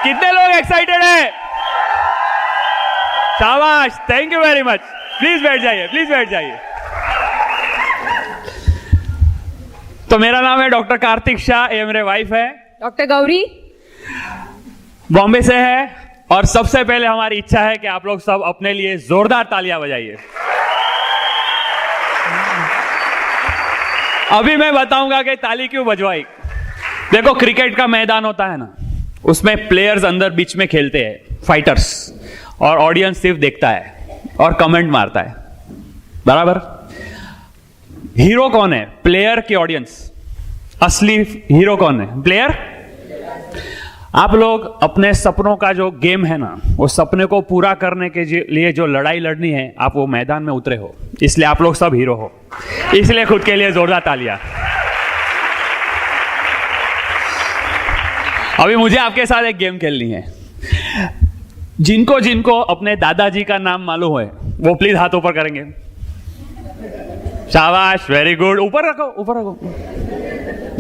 कितने लोग एक्साइटेड हैं? शाबाश, thank you very much. Please बैठ जाइए, प्लीज बैठ जाइए। तो मेरा नाम है डॉक्टर कार्तिक शाह, ये मेरे वाइफ है डॉक्टर गौरी, बॉम्बे से है। और सबसे पहले हमारी इच्छा है कि आप लोग सब अपने लिए जोरदार तालियां बजाइए। अभी मैं बताऊंगा कि ताली क्यों बजवाई। देखो, क्रिकेट का मैदान होता है ना, उसमें प्लेयर्स अंदर बीच में खेलते हैं, फाइटर्स, और ऑडियंस सिर्फ देखता है और कमेंट मारता है, बराबर। हीरो कौन है? प्लेयर की ऑडियंस। असली हीरो कौन है? प्लेयर। आप लोग अपने सपनों का जो गेम है ना, वो सपने को पूरा करने के लिए जो लड़ाई लड़नी है, आप वो मैदान में उतरे हो, इसलिए आप लोग सब हीरो हो। इसलिए खुद के लिए जोरदार तालियां। अभी मुझे आपके साथ एक गेम खेलनी है। जिनको जिनको अपने दादाजी का नाम मालूम है वो प्लीज हाथ ऊपर करेंगे। शाबाश, वेरी गुड। ऊपर रखो, ऊपर रखो,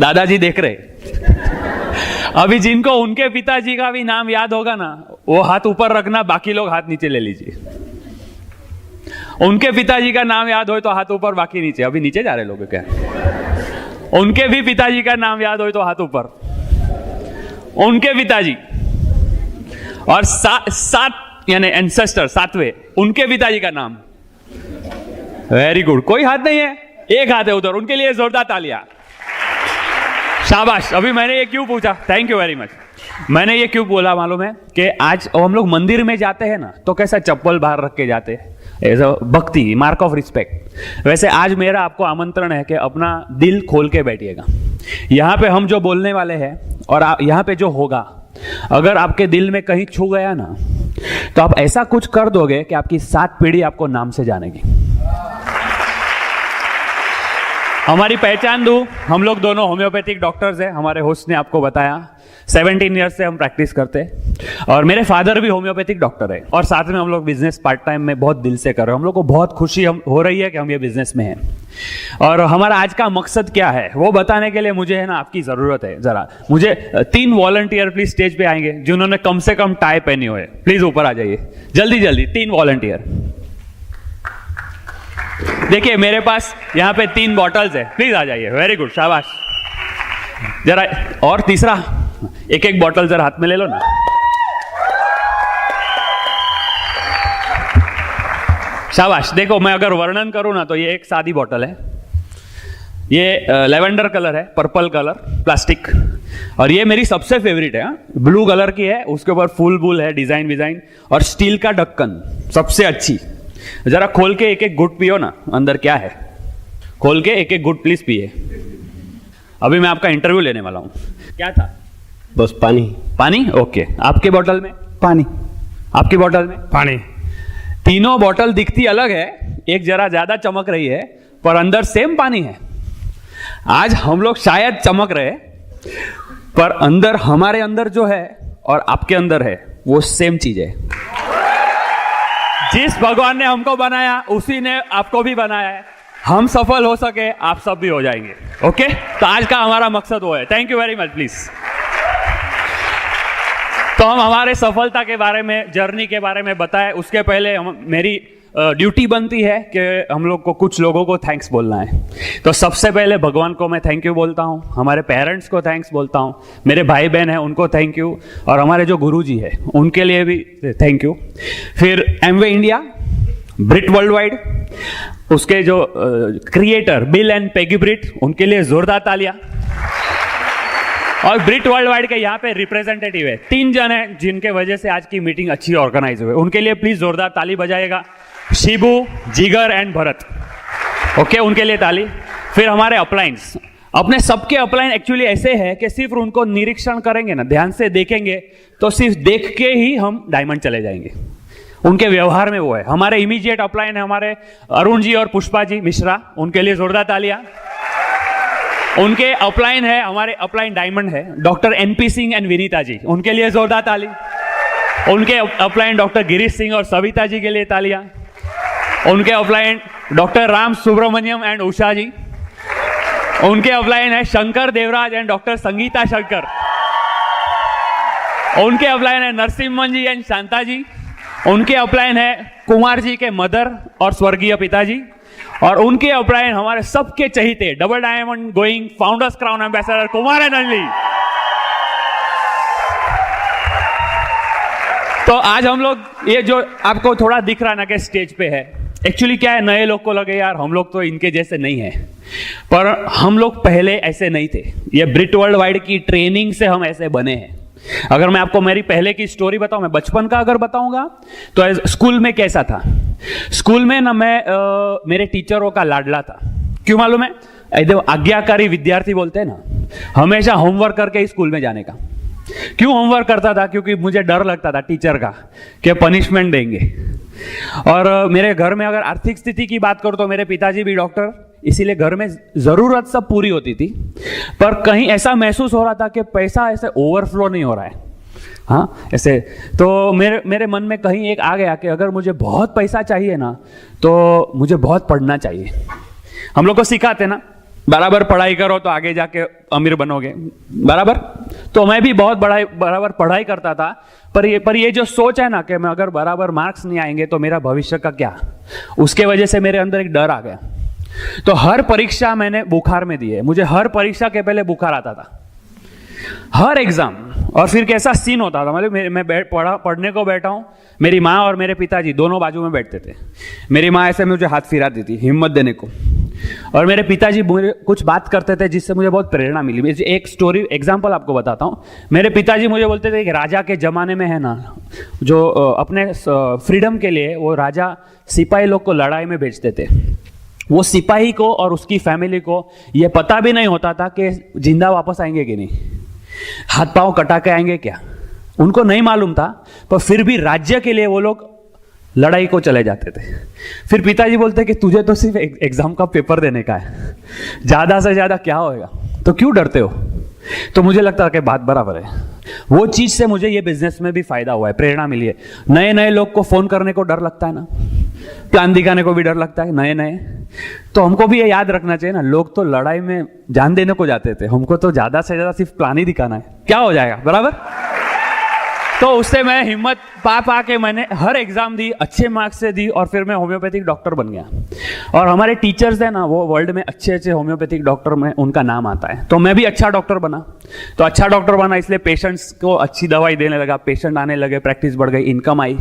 दादाजी देख रहे। अभी जिनको उनके पिताजी का भी नाम याद होगा ना, वो हाथ ऊपर रखना, बाकी लोग हाथ नीचे ले लीजिए। उनके पिताजी का नाम याद हो तो हाथ ऊपर, बाकी नीचे। अभी नीचे जा रहे लोग क्या? उनके भी पिताजी का नाम याद हो तो हाथ ऊपर। उनके पिताजी और सात यानी एंसेस्टर, सातवें, उनके पिताजी का नाम। Very good. कोई हाथ नहीं है? एक हाथ है उधर, उनके लिए जोरदार तालियां। शाबाश। अभी मैंने ये क्यों पूछा? Thank you very much. मैंने ये क्यों बोला मालूम है कि आज हम लोग मंदिर में जाते हैं ना, तो कैसा चप्पल बाहर रख के जाते हैं, एज अ भक्ति, मार्क ऑफ रिस्पेक्ट। वैसे आज मेरा आपको आमंत्रण है कि अपना दिल खोल के बैठिएगा। यहाँ पे हम जो बोलने वाले हैं और यहाँ पे जो होगा, अगर आपके दिल में कहीं छू गया ना, तो आप ऐसा कुछ कर दोगे कि आपकी 7 पीढ़ी आपको नाम से जानेगी। हमारी पहचान दूं, हम लोग दोनों होम्योपैथिक डॉक्टर्स हैं। हमारे होस्ट ने आपको बताया 17 ईयर्स से हम प्रैक्टिस करते हैं, और मेरे फादर भी होम्योपैथिक डॉक्टर है, और साथ में हम लोग बिजनेस पार्ट टाइम में बहुत दिल से कर रहे हैं। हम लोग को बहुत खुशी हो रही है कि हम ये बिजनेस में हैं। और हमारा आज का मकसद क्या है वो बताने के लिए मुझे है ना आपकी जरूरत है। जरा मुझे 3 वॉलंटियर प्लीज स्टेज पे आएंगे जिन्होंने कम से कम टाई पहनी हुई है। प्लीज ऊपर आ जाइए जल्दी जल्दी। 3 वॉलंटियर। देखिए मेरे पास यहाँ पे 3 बॉटल्स है, प्लीज आ जाइए। वेरी गुड, शाबाश। जरा और तीसरा, एक बॉटल जरा हाथ में ले लो ना। शाबाश। देखो, मैं अगर वर्णन करूं ना, तो ये एक सादी बॉटल है, ये लेवेंडर कलर है, पर्पल कलर प्लास्टिक, और ये मेरी सबसे फेवरेट है। ब्लू कलर की है, उसके ऊपर फूल बूल है, डिजाइन विजाइन, और स्टील का ढक्कन सबसे अच्छी। जरा खोल के एक गुट पियो ना, अंदर क्या है, खोल के एक गुट प्लीज पिए। अभी मैं आपका इंटरव्यू लेने वाला हूं। क्या था? बस पानी। पानी? ओके। आपके बोतल में? पानी। आपकी बोतल में? पानी। तीनों बोतल दिखती अलग है, एक जरा ज्यादा चमक रही है, पर अंदर सेम पानी है। आज हम लोग शायद चमक रहे, पर अंदर, हमारे अंदर जो है और आपके अंदर है, वो सेम चीज है। जिस भगवान ने हमको बनाया उसी ने आपको भी बनाया है। हम सफल हो सके, आप सब भी हो जाएंगे। ओके? तो आज का हमारा मकसद वो है। Thank you very much. Please. तो हम हमारे सफलता के बारे में, जर्नी के बारे में बताएं, उसके पहले मेरी ड्यूटी बनती है कि हम लोग को कुछ लोगों को थैंक्स बोलना है। तो सबसे पहले भगवान को मैं थैंक यू बोलता हूँ, हमारे पेरेंट्स को थैंक्स बोलता हूँ, मेरे भाई बहन हैं उनको थैंक यू, और हमारे जो गुरुजी है उनके लिए भी थैंक यू। फिर एमवे इंडिया, ब्रिट वर्ल्ड वाइड, उसके जो क्रिएटर बिल एंड पेगी ब्रिट, उनके लिए जोरदार तालियां। और ब्रिट वर्ल्ड वाइड के यहाँ पे रिप्रेजेंटेटिव है, 3 जन हैं जिनके वजह से आज की मीटिंग अच्छी ऑर्गेनाइज हुई, उनके लिए प्लीज जोरदार ताली बजाएगा। शिबू, जिगर एंड भरत। ओके, उनके लिए ताली। फिर हमारे अपलाइंस, अपने सबके अपलाइन एक्चुअली ऐसे है कि सिर्फ उनको निरीक्षण करेंगे ना, ध्यान से देखेंगे, तो सिर्फ देख के ही हम डायमंड चले जाएंगे। उनके व्यवहार में वो है। हमारे इमीडिएट अपलाइन है हमारे अरुण जी और पुष्पा जी मिश्रा, उनके लिए जोरदार तालियां। उनके अपलाइन है, हमारे अपलाइन डायमंड है, doctor NP Singh and Vinita ji, उनके लिए जोरदार ताली। उनके अपलाइन डॉक्टर गिरीश सिंह और सविता जी के लिए तालियां। उनके upline doctor Ram Subramaniam and Usha ji. उनके अपलाइन है शंकर देवराज एंड डॉक्टर संगीता शंकर। उनके अपलाइन है नरसिम्हन जी एंड शांता जी। उनके अपलाइन है कुमार जी के मदर और स्वर्गीय पिताजी। और उनके अपलाइन हमारे सबके चहीते double diamond going founders crown ambassador Kumar and Anli. तो आज हम लोग ये जो आपको थोड़ा दिख रहा है ना कि स्टेज पे है, एक्चुअली क्या है, नए लोग को लगे यार हम लोग तो इनके जैसे नहीं है, पर हम लोग पहले ऐसे नहीं थे। ये ब्रिट वर्ल्ड वाइड की ट्रेनिंग से हम ऐसे बने हैं। अगर मैं आपको मेरी पहले की स्टोरी बताऊं, मैं बचपन का अगर बताऊंगा तो स्कूल में कैसा था। स्कूल में ना मैं मेरे टीचरों का लाडला था। क्यों मालूम है? एकदम आज्ञाकारी विद्यार्थी बोलते हैं ना, हमेशा होमवर्क करके ही स्कूल में जाने का। क्यों होमवर्क करता था? क्योंकि मुझे डर लगता था टीचर का कि पनिशमेंट देंगे। और मेरे घर में अगर आर्थिक स्थिति की बात करूं तो मेरे पिताजी भी डॉक्टर, इसीलिए घर में जरूरत सब पूरी होती थी। पर कहीं ऐसा महसूस हो रहा था कि पैसा ऐसे ओवरफ्लो नहीं हो रहा है। हाँ ऐसे तो मेरे मन में कहीं एक आ गया कि अगर मुझे बहुत पैसा चाहिए ना तो मुझे बहुत पढ़ना चाहिए। हम लोग को सिखाते ना, बराबर पढ़ाई करो तो आगे जाके अमीर बनोगे, बराबर। तो मैं भी बहुत बराबर पढ़ाई करता था, पर ये जो सोच है ना कि मैं अगर बराबर मार्क्स नहीं आएंगे तो मेरा भविष्य का क्या, उसके वजह से मेरे अंदर एक डर आ गया। तो हर परीक्षा मैंने बुखार में दी है। मुझे हर परीक्षा के पहले बुखार आता था, हर एग्जाम। और फिर कैसा सीन होता था, मतलब मैं पढ़ने को बैठा हूं, मेरी माँ और मेरे पिताजी दोनों बाजू में बैठते थे। मेरी माँ ऐसे मुझे हाथ फिराती थी हिम्मत देने को, और मेरे पिताजी मुझे कुछ बात करते थे जिससे मुझे बहुत प्रेरणा मिली। एक स्टोरी एग्जाम्पल आपको बताता हूँ। मेरे पिताजी मुझे बोलते थे कि राजा के जमाने में है ना, जो अपने फ्रीडम के लिए वो राजा सिपाही लोग को लड़ाई में भेजते थे। वो सिपाही को और उसकी फैमिली को ये पता भी नहीं होता था कि जिंदा वापस आएंगे कि नहीं, हाथ पांव कटा के आएंगे क्या, उनको नहीं मालूम था। पर फिर भी राज्य के लिए वो लोग लड़ाई को चले जाते थे। फिर पिताजी बोलते कि तुझे तो सिर्फ एग्जाम का पेपर देने का है, ज्यादा से ज्यादा क्या होएगा, तो क्यों डरते हो। तो मुझे लगता है कि बात बराबर है। वो चीज से मुझे ये बिजनेस में भी फायदा हुआ है, प्रेरणा मिली है। नए नए लोग को फोन करने को डर लगता है ना, प्लान दिखाने को भी डर लगता है नए नए। तो हमको भी ये याद रखना चाहिए ना, लोग तो लड़ाई में जान देने को जाते थे, हमको तो ज्यादा से ज्यादा सिर्फ प्लान ही दिखाना है, क्या हो जाएगा, बराबर। तो उससे मैं हिम्मत पा के मैंने हर एग्जाम दी, अच्छे मार्क्स से दी, और फिर मैं होम्योपैथिक डॉक्टर बन गया। और हमारे टीचर्स है ना, वो वर्ल्ड में अच्छे अच्छे होम्योपैथिक डॉक्टर में उनका नाम आता है। तो मैं भी अच्छा डॉक्टर बना। तो अच्छा डॉक्टर बना इसलिए पेशेंट्स को अच्छी दवाई देने लगा, पेशेंट आने लगे, प्रैक्टिस बढ़ गई, इनकम आई।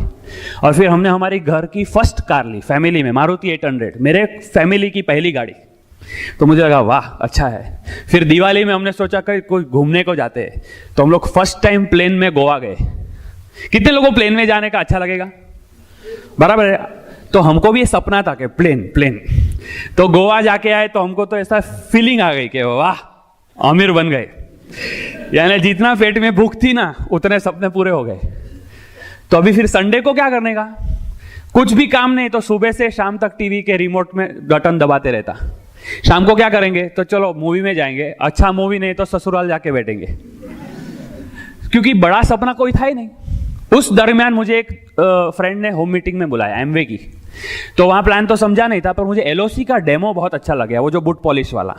और फिर हमने हमारी घर की फर्स्ट कार ली फैमिली में, मारुति 800, मेरे फैमिली की पहली गाड़ी। तो मुझे लगा वाह अच्छा है। फिर दिवाली में हमने सोचा कि कोई घूमने को जाते हैं, तो हम लोग फर्स्ट टाइम प्लेन में गोवा गए। कितने लोगों को प्लेन में जाने का अच्छा लगेगा, बराबर है। तो हमको भी ये सपना था कि प्लेन। तो गोवा जाके आए तो हमको तो ऐसा फीलिंग आ गई कि वाह अमीर बन गए, यानी जितना पेट में भूख थी ना उतने सपने पूरे हो गए। तो अभी फिर संडे को क्या करने का, कुछ भी काम नहीं, तो सुबह से शाम तक टीवी के रिमोट में बटन दबाते रहता। शाम को क्या करेंगे, तो चलो मूवी में जाएंगे, अच्छा मूवी नहीं तो ससुराल जाके बैठेंगे, क्योंकि बड़ा सपना कोई था ही नहीं। उस दरमियान मुझे एक फ्रेंड ने होम मीटिंग में बुलाया एमवे की। तो वहां प्लान तो समझा नहीं था, पर मुझे एलओसी का डेमो बहुत अच्छा लगा, वो जो बूट पॉलिश वाला।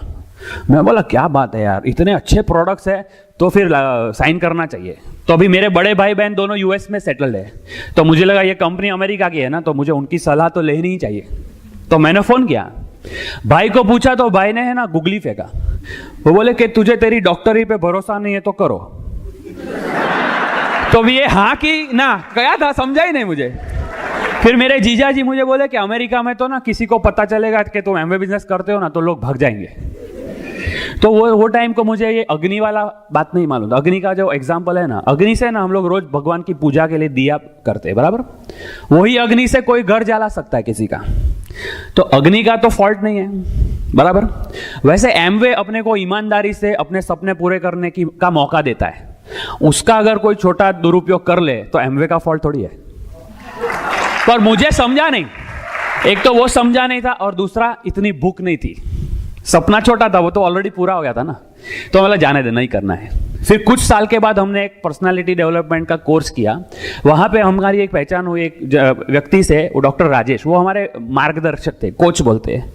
मैं बोला क्या बात है यार, इतने अच्छे प्रोडक्ट्स है तो फिर साइन करना चाहिए। तो अभी मेरे बड़े भाई बहन दोनों यूएस में सेटल्ड है, तो मुझे लगा ये कंपनी अमेरिका की है ना, तो मुझे उनकी सलाह तो लेनी ही चाहिए। तो मैंने फोन किया, भाई को पूछा, तो भाई ने है ना गुगली फेंका। वो बोले कि तुझे तेरी डॉक्टरी पे भरोसा नहीं है तो करो। तो ये हाँ की ना गया था, समझा ही नहीं मुझे। फिर मेरे जीजा जी मुझे बोले कि अमेरिका में तो ना किसी को पता चलेगा कि तुम एमवे बिजनेस करते हो ना तो लोग भाग जाएंगे। तो वो टाइम को मुझे ये अग्नि वाला बात नहीं मालूम था। अग्नि का जो एग्जाम्पल है ना, अग्नि से ना हम लोग रोज भगवान की पूजा के लिए दिया करते हैं, बराबर। वही अग्नि से कोई घर जला सकता है किसी का, तो अग्नि का तो फॉल्ट नहीं है, बराबर। वैसे एमवे अपने को ईमानदारी से अपने सपने पूरे करने का मौका देता है। उसका अगर कोई छोटा दुरुपयोग कर ले तो एमवे का फॉल्ट थोड़ी है। पर मुझे समझा नहीं, एक तो वो समझा नहीं था, और दूसरा इतनी भूख नहीं थी। सपना छोटा था, वो तो ऑलरेडी पूरा हो गया था ना। तो मतलब जाने दे, नहीं करना है। फिर कुछ साल के बाद हमने एक पर्सनालिटी डेवलपमेंट का कोर्स किया। वहाँ पे हमारी एक पहचान हुई एक व्यक्ति से, वो डॉक्टर राजेश, वो हमारे मार्गदर्शक थे, कोच बोलते हैं।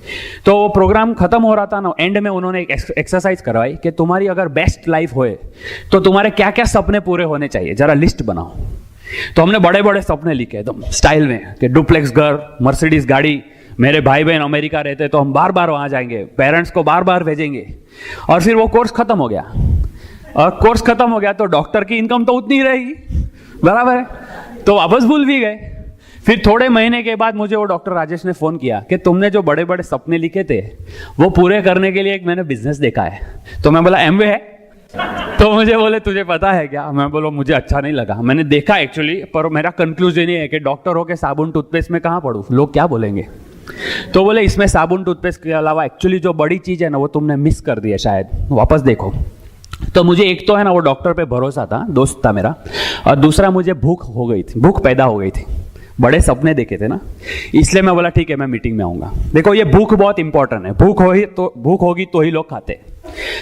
तो वो प्रोग्राम खत्म हो रहा था ना, एंड में उन्होंने एक एक्सरसाइज करवाई कि तुम्हारी अगर बेस्ट लाइफ होए तो तुम्हारे क्या क्या सपने पूरे होने चाहिए, जरा लिस्ट बनाओ। तो हमने बड़े बड़े सपने लिखे एकदम स्टाइल में कि डुप्लेक्स घर, मर्सिडीज गाड़ी, मेरे भाई बहन अमेरिका रहते तो हम बार बार वहाँ जाएंगे, पेरेंट्स को बार बार भेजेंगे। और फिर वो कोर्स खत्म हो गया, और कोर्स खत्म हो गया तो डॉक्टर की इनकम तो उतनी ही रहेगी, बराबर है, तो वापस भूल भी गए। फिर थोड़े महीने के बाद मुझे वो डॉक्टर राजेश ने फोन किया कि तुमने जो बड़े बड़े सपने लिखे थे वो पूरे करने के लिए एक मैंने बिजनेस देखा है। तो मैं बोला एमवे है? तो मुझे बोले तुझे पता है क्या? मैं बोला मुझे अच्छा नहीं लगा, मैंने देखा एक्चुअली, पर मेरा कंक्लूजन ये है कि डॉक्टर हो के साबुन टूथपेस्ट में कहाँ पढ़ूँ, लोग क्या बोलेंगे। तो बोले इसमें साबुन टूथपेस्ट के अलावा एक्चुअली जो बड़ी चीज है ना वो तुमने मिस कर दी है शायद, वापस देखो। तो मुझे एक तो है ना वो डॉक्टर पे भरोसा था, दोस्त था मेरा, और दूसरा मुझे भूख हो गई थी, भूख पैदा हो गई थी, बड़े सपने देखे थे ना, इसलिए मैं बोला ठीक है मैं मीटिंग में आऊंगा। देखो ये भूख बहुत इंपॉर्टेंट है, भूख होगी तो ही लोग खाते।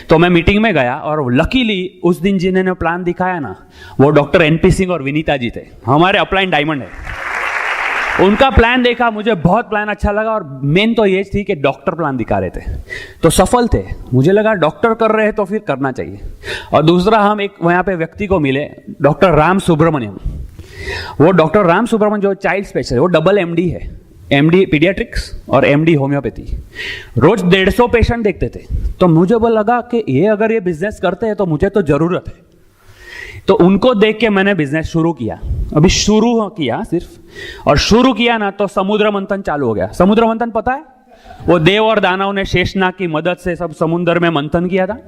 तो मैं मीटिंग में गया और लकीली उस दिन जिन्होंने प्लान दिखाया ना वो डॉक्टर एनपी सिंह और विनीता जी थे, हमारे अपलाइन डायमंड है। उनका प्लान देखा, मुझे बहुत प्लान अच्छा लगा, और मेन तो ये थी कि डॉक्टर प्लान दिखा रहे थे तो सफल थे। मुझे लगा डॉक्टर कर रहे हैं तो फिर करना चाहिए। और दूसरा हम एक वहाँ पे व्यक्ति को मिले, डॉक्टर राम सुब्रमण्यम। वो डॉक्टर राम सुब्रमण्यम जो चाइल्ड स्पेशल, वो डबल एमडी है, एमडी पीडियाट्रिक्स और एमडी होम्योपैथी। रोज 150 पेशेंट देखते थे। तो मुझे वो लगा कि ये अगर ये बिजनेस करते हैं तो मुझे तो जरूरत है। तो उनको देख के मैंने बिजनेस शुरू किया, अभी शुरू किया सिर्फ, और शुरू किया ना तो समुद्र मंथन चालू हो गया। समुद्र मंथन पता है? वो देव और दानव ने शेषनाग की मदद से सब समुद्र में मंथन किया था,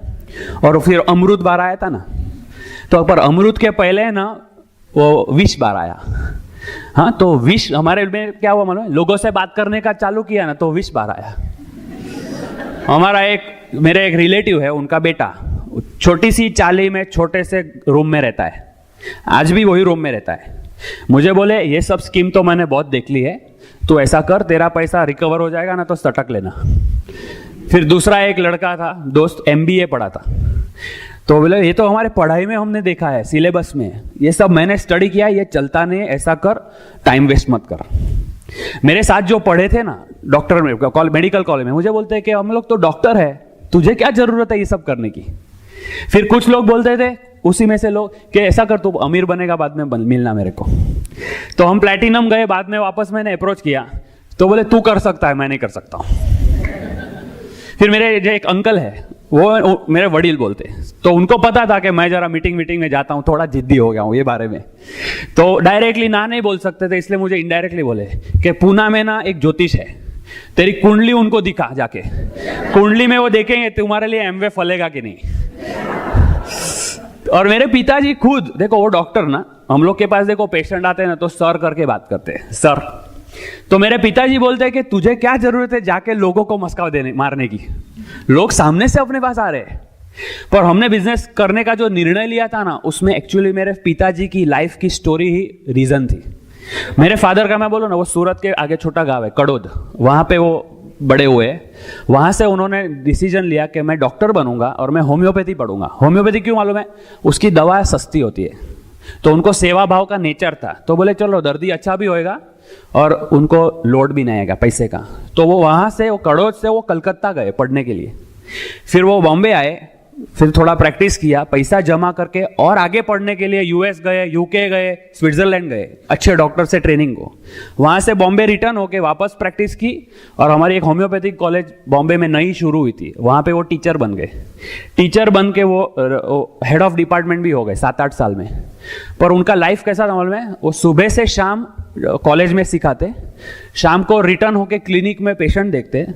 और फिर अमृत बार आया था ना, तो पर अमृत के पहले ना वो विष बार आया। हाँ, तो विष हमारे में क्या हुआ मालूम है, लोगों से बात करने का चालू किया ना तो विष बार आया। हमारा मेरे एक रिलेटिव है, उनका बेटा छोटी सी चाली में छोटे से रूम में रहता है, आज भी वही रूम में रहता है। मुझे बोले ये सब स्कीम तो मैंने बहुत देख ली है, तो ऐसा कर तेरा पैसा रिकवर हो जाएगा ना तो सटक लेना। फिर दूसरा एक लड़का था, दोस्त एमबीए पढ़ा था, तो बोले ये तो हमारे पढ़ाई में हमने देखा है, सिलेबस में ये सब मैंने स्टडी किया, ये चलता नहीं, ऐसा कर, टाइम वेस्ट मत कर। मेरे साथ जो पढ़े थे ना डॉक्टर में, मेडिकल कॉलेज में, मुझे बोलते हैं कि हम लोग तो डॉक्टर है, तुझे क्या जरूरत है ये सब करने की। फिर कुछ लोग बोलते थे उसी में से लोग कि ऐसा कर तू अमीर बनेगा, बाद में मिलना मेरे को। तो हम प्लैटिनम गए, बाद में वापस मैंने अप्रोच किया तो बोले तू कर सकता है, मैं नहीं कर सकता हूं। फिर मेरे जो एक अंकल है वो मेरे वडील बोलते, तो उनको पता था कि मैं जरा मीटिंग में जाता हूँ, थोड़ा जिद्दी हो गया हूँ ये बारे में, तो डायरेक्टली ना नहीं बोल सकते थे, इसलिए मुझे इनडायरेक्टली बोले कि पूना में ना एक ज्योतिष है, तेरी कुंडली उनको दिखा जाके, कुंडली में वो देखेंगे तुम्हारे लिए एमवे फलेगा कि नहीं। और मेरे पिताजी खुद, देखो वो डॉक्टर ना, हम लोग के पास देखो पेशेंट आते हैं ना तो सर करके बात करते हैं, सर। तो मेरे पिताजी बोलते हैं कि तुझे क्या जरूरत है जाके लोगों को मस्का मारने की, लोग सामने से अपने पास आ रहे हैं। पर हमने बिजनेस करने का जो निर्णय लिया था ना, उसमें एक्चुअली मेरे पिताजी की लाइफ की स्टोरी ही रीजन थी। मेरे फादर का मैं बोलूँ ना, वो सूरत के आगे छोटा गांव है कड़ोद, वहाँ पे वो बड़े हुए। वहाँ से उन्होंने डिसीजन लिया कि मैं डॉक्टर बनूंगा और मैं होम्योपैथी पढ़ूंगा। होम्योपैथी क्यों मालूम है? उसकी दवा सस्ती होती है, तो उनको सेवा भाव का नेचर था, तो बोले चलो दर्दी अच्छा भी होएगा और उनको लोड भी नहीं आएगा पैसे का। तो वो वहाँ से, वो कड़ोद से वो कलकत्ता गए पढ़ने के लिए, फिर वो बॉम्बे आए, फिर थोड़ा प्रैक्टिस किया, पैसा जमा करके और आगे पढ़ने के लिए यूएस गए, यूके गए, स्विट्जरलैंड गए, अच्छे डॉक्टर से ट्रेनिंग को। वहाँ से बॉम्बे रिटर्न होके वापस प्रैक्टिस की, और हमारी एक होम्योपैथिक कॉलेज बॉम्बे में नई शुरू हुई थी, वहाँ पे वो टीचर बन गए। टीचर बन के वो हेड ऑफ डिपार्टमेंट भी हो गए 7-8 साल में। पर उनका लाइफ कैसा था मालूम है? वो सुबह से शाम कॉलेज में सिखाते, शाम को रिटर्न होके क्लिनिक में पेशेंट देखते,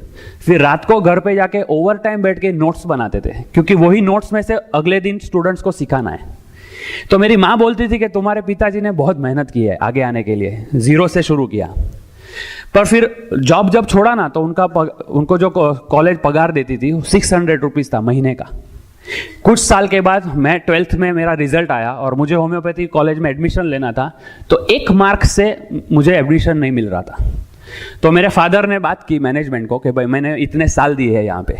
फिर रात को घर पे जाके ओवर टाइम बैठ के नोट्स बनाते थे, क्योंकि वही नोट्स में से अगले दिन स्टूडेंट्स को सिखाना है। तो मेरी माँ बोलती थी कि तुम्हारे पिताजी ने बहुत मेहनत की है आगे आने के लिए, जीरो से शुरू किया। पर फिर जॉब जब छोड़ा ना तो उनको जो कॉलेज पगार देती थी 600 रुपीज था महीने का। कुछ साल के बाद मैं 12th में मेरा रिजल्ट आया और मुझे होम्योपैथी कॉलेज में एडमिशन लेना था, तो 1 मार्क से मुझे एडमिशन नहीं मिल रहा था। तो मेरे फादर ने बात की मैनेजमेंट को कि भाई मैंने इतने साल दिए हैं यहाँ पे,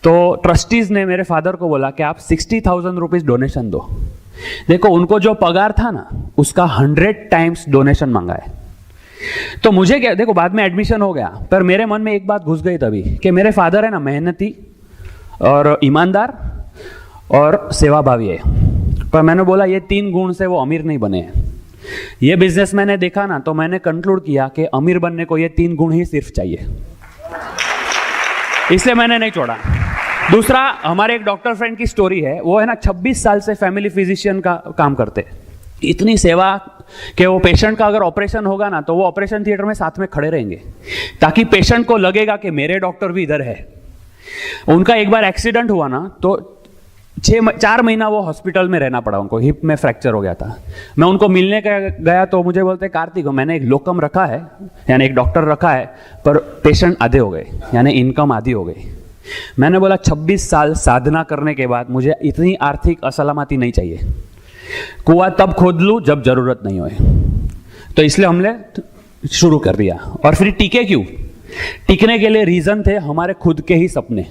तो ट्रस्टीज ने मेरे फादर को बोला कि आप 60,000 रुपीज डोनेशन दो। देखो उनको जो पगार था ना उसका 100 टाइम्स डोनेशन मांगा है। तो मुझे क्या, देखो बाद में एडमिशन हो गया, पर मेरे मन में एक बात घुस गई तभी कि मेरे फादर है ना मेहनती और ईमानदार और सेवाभावी है, पर मैंने बोला ये 3 गुण से वो अमीर नहीं बने हैं। ये बिजनेस मैंने देखा ना तो मैंने कंक्लूड किया कि अमीर बनने को ये 3 गुण ही सिर्फ चाहिए, इसलिए मैंने नहीं छोड़ा। दूसरा, हमारे एक डॉक्टर फ्रेंड की स्टोरी है, वो है ना 26 साल से फैमिली फिजिशियन का काम करते, इतनी सेवा कि वो पेशेंट का अगर ऑपरेशन होगा ना तो वो ऑपरेशन थिएटर में साथ में खड़े रहेंगे ताकि पेशेंट को लगेगा कि मेरे डॉक्टर भी इधर है। उनका एक बार एक्सीडेंट हुआ ना तो 4 महीना वो हॉस्पिटल में रहना पड़ा उनको, हिप में फ्रैक्चर हो गया था। मैं उनको मिलने गया तो मुझे बोलते कार्तिक मैंने एक लोकम रखा है, यानी एक डॉक्टर रखा है, पर पेशेंट आधे हो गए, यानी इनकम आधी हो गई। मैंने बोला 26 साल साधना करने के बाद मुझे इतनी आर्थिक असलामती नहीं चाहिए, कुआं तब खोद लूं जब जरूरत नहीं होए। तो इसलिए हमने शुरू कर दिया। और फिर टिके क्यों? टिकने के लिए रीजन थे हमारे खुद के ही सपने।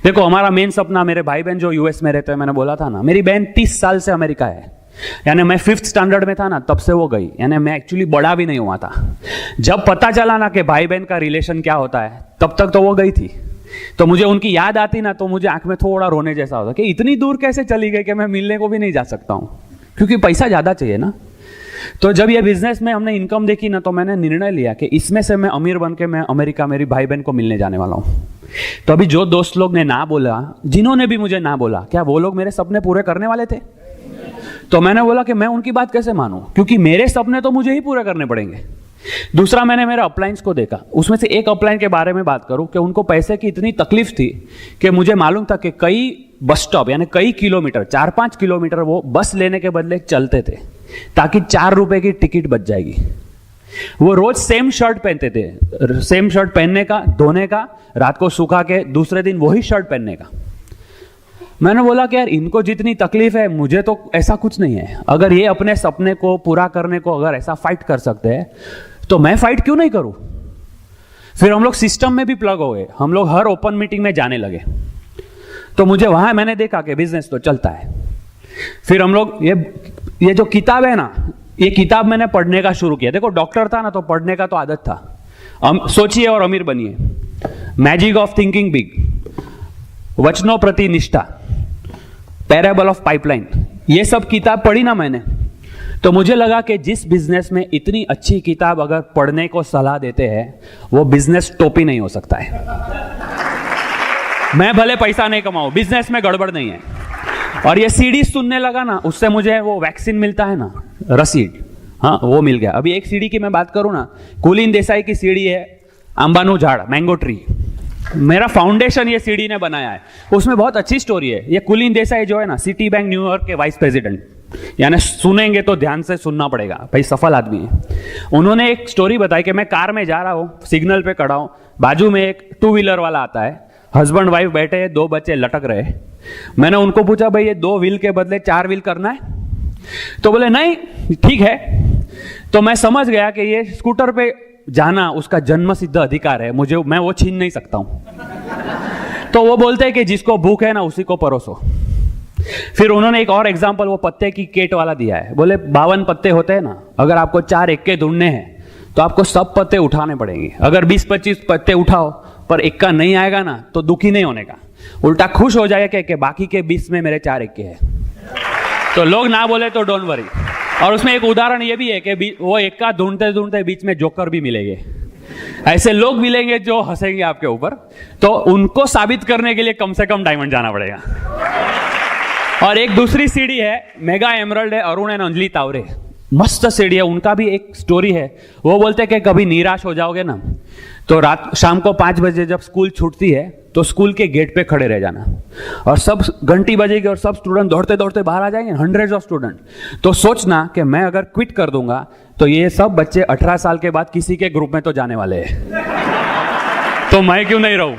देखो हमारा मेन सपना, मेरे भाई बहन जो यूएस में रहते हैं, मैंने बोला था ना, मेरी बहन 30 साल से अमेरिका है, यानी मैं 5th स्टैंडर्ड में था ना तब से वो गई, यानी मैं एक्चुअली बड़ा भी नहीं हुआ था। जब पता चला ना कि भाई बहन का रिलेशन क्या होता है तब तक तो वो गई थी। तो मुझे उनकी याद आती ना तो मुझे आंख में थोड़ा रोने जैसा होता कि इतनी दूर कैसे चली गई कि मैं मिलने को भी नहीं जा सकता हूं, क्योंकि पैसा ज्यादा चाहिए ना। तो जब ये बिजनेस में हमने इनकम देखी ना तो मैंने निर्णय लिया कि इसमें से मैं अमीर बन के मैं अमेरिका मेरी भाई बहन को मिलने जाने वाला हूं। तो अभी जो दोस्त लोग ने ना बोला, जिन्होंने भी मुझे ना बोला, क्या वो लोग मेरे सपने पूरे करने वाले थे? तो मैंने बोला कि मैं उनकी बात कैसे मानूं, क्योंकि मेरे सपने तो मुझे ही पूरे करने पड़ेंगे। दूसरा, मैंने मेरे अपलाइंस को देखा, उसमें से एक अपलाइन के बारे में बात करूं कि उनको पैसे की इतनी तकलीफ थी कि मुझे मालूम था कि कई बस स्टॉप यानी कई किलोमीटर, 4-5 किलोमीटर वो बस लेने के बदले चलते थे ताकि 4 रुपए की टिकट बच जाएगी। वो रोज सेम शर्ट पहनते थे, सेम शर्ट पहनने का, धोने का, रात को सुखा के दूसरे दिन वही शर्ट पहनने का। मैंने बोला कि यार इनको जितनी तकलीफ है मुझे तो ऐसा कुछ नहीं है। अगर ये अपने सपने को पूरा करने को अगर ऐसा फाइट कर सकते हैं तो मैं फाइट क्यों नहीं करूं? फिर हम लोग सिस्टम में भी प्लग हो गए, हम लोग हर ओपन मीटिंग में जाने लगे। तो मुझे वहां मैंने देखा कि बिजनेस तो चलता है। फिर हम लोग ये जो किताब है ना, ये किताब मैंने पढ़ने का शुरू किया। देखो डॉक्टर था ना तो पढ़ने का तो आदत था। सोचिए और अमीर बनिए, मैजिक ऑफ थिंकिंग बिग, वचनों प्रति निष्ठा, पैराबल ऑफ पाइपलाइन, ये सब किताब पढ़ी ना मैंने, तो मुझे लगा कि जिस बिजनेस में इतनी अच्छी किताब अगर पढ़ने को सलाह देते हैं वो बिजनेस टोपी नहीं हो सकता है। मैं भले पैसा नहीं कमाऊं, बिजनेस में गड़बड़ नहीं है। और ये सीडी सुनने लगा ना, उससे मुझे वो वैक्सीन मिलता है ना, रसीद, हाँ वो मिल गया। अभी एक सीडी की मैं बात करूं ना, कुलीन देसाई की सीडी है अंबानू झाड़, मैंगो ट्री। मेरा फाउंडेशन ये सीडी ने बनाया है, उसमें बहुत अच्छी स्टोरी है। ये कुलीन देसाई जो है ना, सिटी बैंक न्यूयॉर्क के वाइस प्रेसिडेंट, यानी सुनेंगे तो ध्यान से सुनना पड़ेगा भाई, सफल आदमी है। उन्होंने एक स्टोरी बताई कि मैं कार में जा रहा हूं, सिग्नल पे खड़ा हूं, बाजू में एक 2 व्हीलर वाला आता है, हस्बैंड वाइफ बैठे हैं, 2 बच्चे लटक रहे। मैंने उनको पूछा भाई ये 2 व्हील के बदले 4 व्हील करना है? तो बोले नहीं ठीक है। तो मैं समझ गया कि ये स्कूटर पे जाना उसका जन्म सिद्ध अधिकार है, मैं वो छीन नहीं सकता हूं। तो वो बोलते हैं कि जिसको भूख है ना उसी को परोसो। फिर उन्होंने एक और एग्जांपल वो पत्ते की केट वाला दिया है। बोले 52 पत्ते होते हैं ना, अगर आपको 4 एक्के ढूंढने हैं तो आपको सब पत्ते उठाने पड़ेंगे। अगर 20-25 पत्ते उठाओ पर एक्का नहीं आएगा ना तो दुखी नहीं होने का, उल्टा खुश हो जाएगा कि बाकी के 20 में मेरे 4 एक्के हैं। तो लोग ना बोले तो डोंट वरी। और उसमें एक उदाहरण ये भी है कि वो एक्का ढूंढते ढूंढते बीच में जोकर भी मिलेंगे। ऐसे लोग मिलेंगे जो हंसेंगे आपके ऊपर, तो उनको साबित करने के लिए कम से कम डायमंड जाना पड़ेगा। और एक दूसरी सीढ़ी है, मेगा एमरल्ड है, अरुण एंड अंजलि तावरे, मस्त सीढ़ी है। उनका भी एक स्टोरी है। वो बोलते हैं कि कभी निराश हो जाओगे ना तो शाम को 5 बजे जब स्कूल छूटती है तो स्कूल के गेट पे खड़े रह जाना, और सब घंटी बजेगी और सब स्टूडेंट दौड़ते दौड़ते बाहर आ जाएंगे, 100s ऑफ स्टूडेंट। तो सोचना कि मैं अगर क्विट कर दूंगा तो ये सब बच्चे 18 साल के बाद किसी के ग्रुप में तो जाने वाले हैं, तो मैं क्यों नहीं रहूं।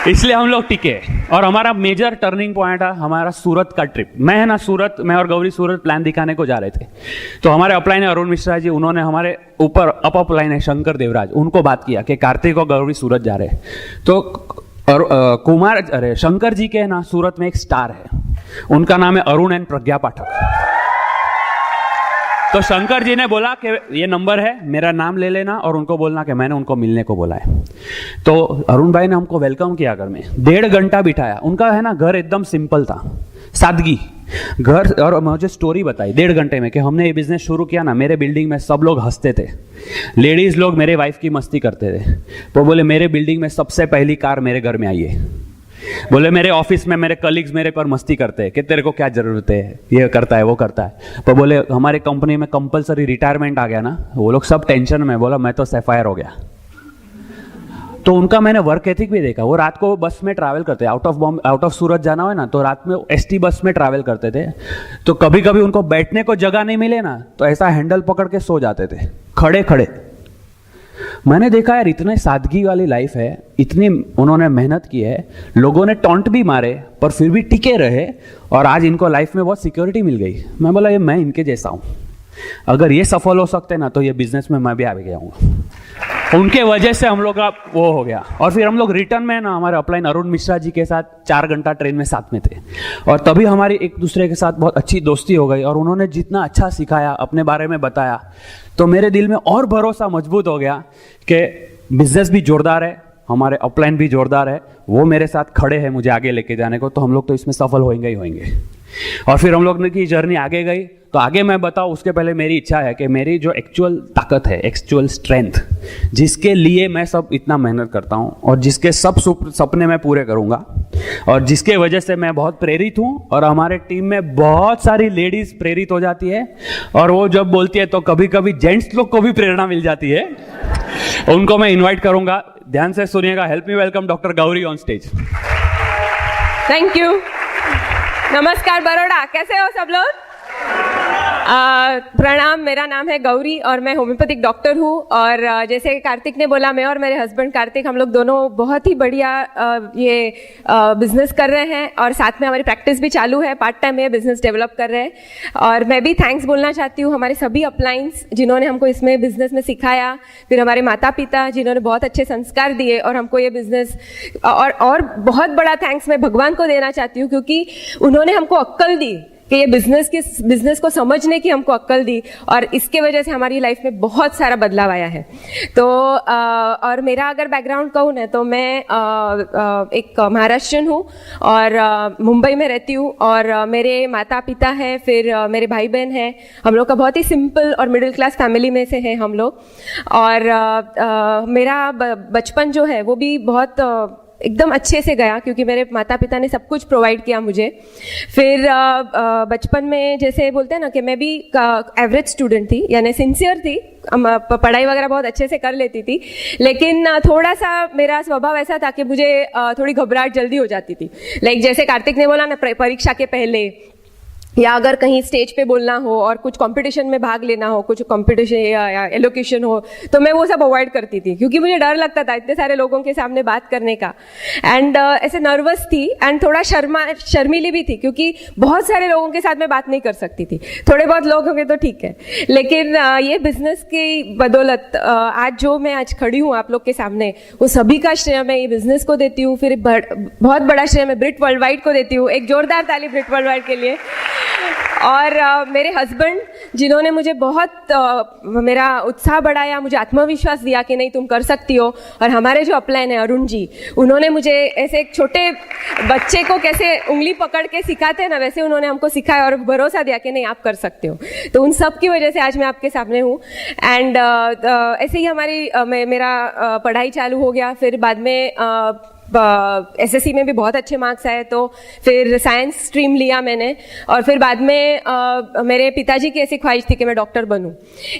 इसलिए हम लोग टिके। और हमारा मेजर टर्निंग पॉइंट है हमारा सूरत का ट्रिप। मैं है ना सूरत, मैं और गौरी सूरत प्लान दिखाने को जा रहे थे, तो हमारे अपलाइन है अरुण मिश्रा जी, उन्होंने हमारे ऊपर अपलाइन है शंकर देवराज, उनको बात किया कि कार्तिक और गौरी सूरत जा रहे हैं। तो शंकर जी के ना सूरत में एक स्टार है, उनका नाम है अरुण एंड प्रज्ञा पाठक। तो शंकर जी ने बोला कि ये नंबर है, मेरा नाम ले लेना और उनको बोलना कि मैंने उनको मिलने को बोला है। तो अरुण भाई ने हमको वेलकम किया घर में, 1.5 घंटा बिठाया। उनका है ना घर एकदम सिंपल था, सादगी घर। और मुझे स्टोरी बताई 1.5 घंटे में कि हमने ये बिजनेस शुरू किया ना, मेरे बिल्डिंग में सब लोग हंसते थे, लेडीज लोग मेरे वाइफ की मस्ती करते थे। वो बोले मेरे बिल्डिंग में सबसे पहली कार मेरे घर में आई है। बोले मेरे ऑफिस में मेरे कलीग्स मेरे पर मस्ती करते हैं कि तेरे को क्या जरूरत है, ये करता है वो करता है। तो बोले हमारे कंपनी में कंपलसरी रिटायरमेंट आ गया ना, वो लोग सब टेंशन में। बोला मैं तो सैफायर हो गया। तो उनका मैंने वर्क एथिक भी देखा। वो रात को बस में ट्रैवल करते, आउट ऑफ सूरत जाना हो ना, तो रात में एसटी बस में ट्रैवल करते थे। तो कभी कभी उनको बैठने को जगह नहीं मिले ना, तो ऐसा हैंडल पकड़ के सो जाते थे खड़े खड़े। मैंने देखा यार इतने सादगी वाली लाइफ है, इतनी उन्होंने मेहनत की है, लोगों ने टॉन्ट भी मारे पर फिर भी टिके रहे, और आज इनको लाइफ में बहुत सिक्योरिटी मिल गई। मैं बोला ये मैं इनके जैसा हूँ, अगर ये सफल हो सकते ना तो ये बिजनेस में मैं भी आगे जाऊँगा। उनके वजह से हम लोग का वो हो गया। और फिर हम लोग रिटर्न में ना हमारे अपलाइन अरुण मिश्रा जी के साथ 4 घंटा ट्रेन में साथ में थे, और तभी हमारी एक दूसरे के साथ बहुत अच्छी दोस्ती हो गई। और उन्होंने जितना अच्छा सिखाया, अपने बारे में बताया, तो मेरे दिल में और भरोसा मजबूत हो गया कि बिजनेस भी जोरदार है, हमारे अपलाइन भी जोरदार है, वो मेरे साथ खड़े हैं मुझे आगे लेके जाने को, तो हम लोग तो इसमें सफल होंगे ही होंगे। और फिर हम लोग की जर्नी आगे गई। तो आगे मैं बताऊं उसके पहले मेरी इच्छा है कि मेरी जो एक्चुअल ताकत है, एक्चुअल स्ट्रेंथ, जिसके लिए मैं सब इतना मेहनत करता हूं और जिसके सब सपने मैं पूरे करूंगा, और जिसके वजह से मैं बहुत प्रेरित हूं, और हमारे टीम में बहुत सारी लेडीज प्रेरित हो जाती है, और वो जब बोलती है तो कभी कभी जेंट्स लोग को भी प्रेरणा मिल जाती है। उनको मैं इन्वाइट करूंगा, ध्यान से सुनिएगा। Help me welcome doctor Gauri on stage. Thank you. नमस्कार बड़ौदा, कैसे हो सब लोग? प्रणाम, मेरा नाम है गौरी और मैं होम्योपैथिक डॉक्टर हूँ। और जैसे कार्तिक ने बोला, मैं और मेरे हस्बैंड कार्तिक हम लोग दोनों बहुत ही बढ़िया ये बिजनेस कर रहे हैं, और साथ में हमारी प्रैक्टिस भी चालू है, पार्ट टाइम में बिजनेस डेवलप कर रहे हैं। और मैं भी थैंक्स बोलना चाहती हूँ हमारे सभी अपलाइंस जिन्होंने हमको इसमें बिजनेस में सिखाया, फिर हमारे माता पिता जिन्होंने बहुत अच्छे संस्कार दिए और हमको ये बिजनेस, और बहुत बड़ा थैंक्स मैं भगवान को देना चाहती हूँ, क्योंकि उन्होंने हमको अक्ल दी कि ये बिजनेस को समझने की हमको अक्ल दी, और इसके वजह से हमारी लाइफ में बहुत सारा बदलाव आया है। तो और मेरा अगर बैकग्राउंड कहूँ ना, तो मैं एक महाराष्ट्रियन हूँ और मुंबई में रहती हूँ, और मेरे माता पिता हैं, फिर मेरे भाई बहन हैं। हम लोग का बहुत ही सिंपल और मिडिल क्लास फैमिली में से हैं हम लोग। और मेरा बचपन जो है वो भी बहुत एकदम अच्छे से गया, क्योंकि मेरे माता पिता ने सब कुछ प्रोवाइड किया मुझे। फिर बचपन में जैसे बोलते हैं ना कि मैं भी एवरेज स्टूडेंट थी, यानी सिंसियर थी, पढ़ाई वगैरह बहुत अच्छे से कर लेती थी, लेकिन थोड़ा सा मेरा स्वभाव ऐसा था कि मुझे थोड़ी घबराहट जल्दी हो जाती थी। लाइक जैसे कार्तिक ने बोला ना, परीक्षा के पहले या अगर कहीं स्टेज पे बोलना हो और कुछ कंपटीशन में भाग लेना हो, कुछ कंपटीशन या एलोकेशन हो, तो मैं वो सब अवॉइड करती थी, क्योंकि मुझे डर लगता था इतने सारे लोगों के सामने बात करने का। एंड ऐसे नर्वस थी, एंड थोड़ा शर्मीली भी थी, क्योंकि बहुत सारे लोगों के साथ मैं बात नहीं कर सकती थी। थोड़े बहुत लोग होंगे तो ठीक है, लेकिन ये बिजनेस की बदौलत आज जो मैं आज खड़ी हूँ आप लोग के सामने, वो सभी का श्रेय मैं ये बिजनेस को देती हूँ। फिर बहुत बड़ा श्रेय मैं ब्रिट वर्ल्ड वाइड को देती हूँ। एक जोरदार ताली ब्रिट वर्ल्ड वाइड के लिए। और मेरे हस्बैंड जिन्होंने मुझे बहुत मेरा उत्साह बढ़ाया, मुझे आत्मविश्वास दिया कि नहीं तुम कर सकती हो। और हमारे जो अपलाइन है अरुण जी, उन्होंने मुझे ऐसे एक छोटे बच्चे को कैसे उंगली पकड़ के सिखाते हैं ना, वैसे उन्होंने हमको सिखाया और भरोसा दिया कि नहीं आप कर सकते हो। तो उन सब की वजह से आज मैं आपके सामने हूँ। एंड ऐसे ही हमारी मेरा पढ़ाई चालू हो गया। फिर बाद में एसएससी में भी बहुत अच्छे मार्क्स आए, तो फिर साइंस स्ट्रीम लिया मैंने। और फिर बाद में मेरे पिताजी की ऐसी ख्वाहिश थी कि मैं डॉक्टर बनूं।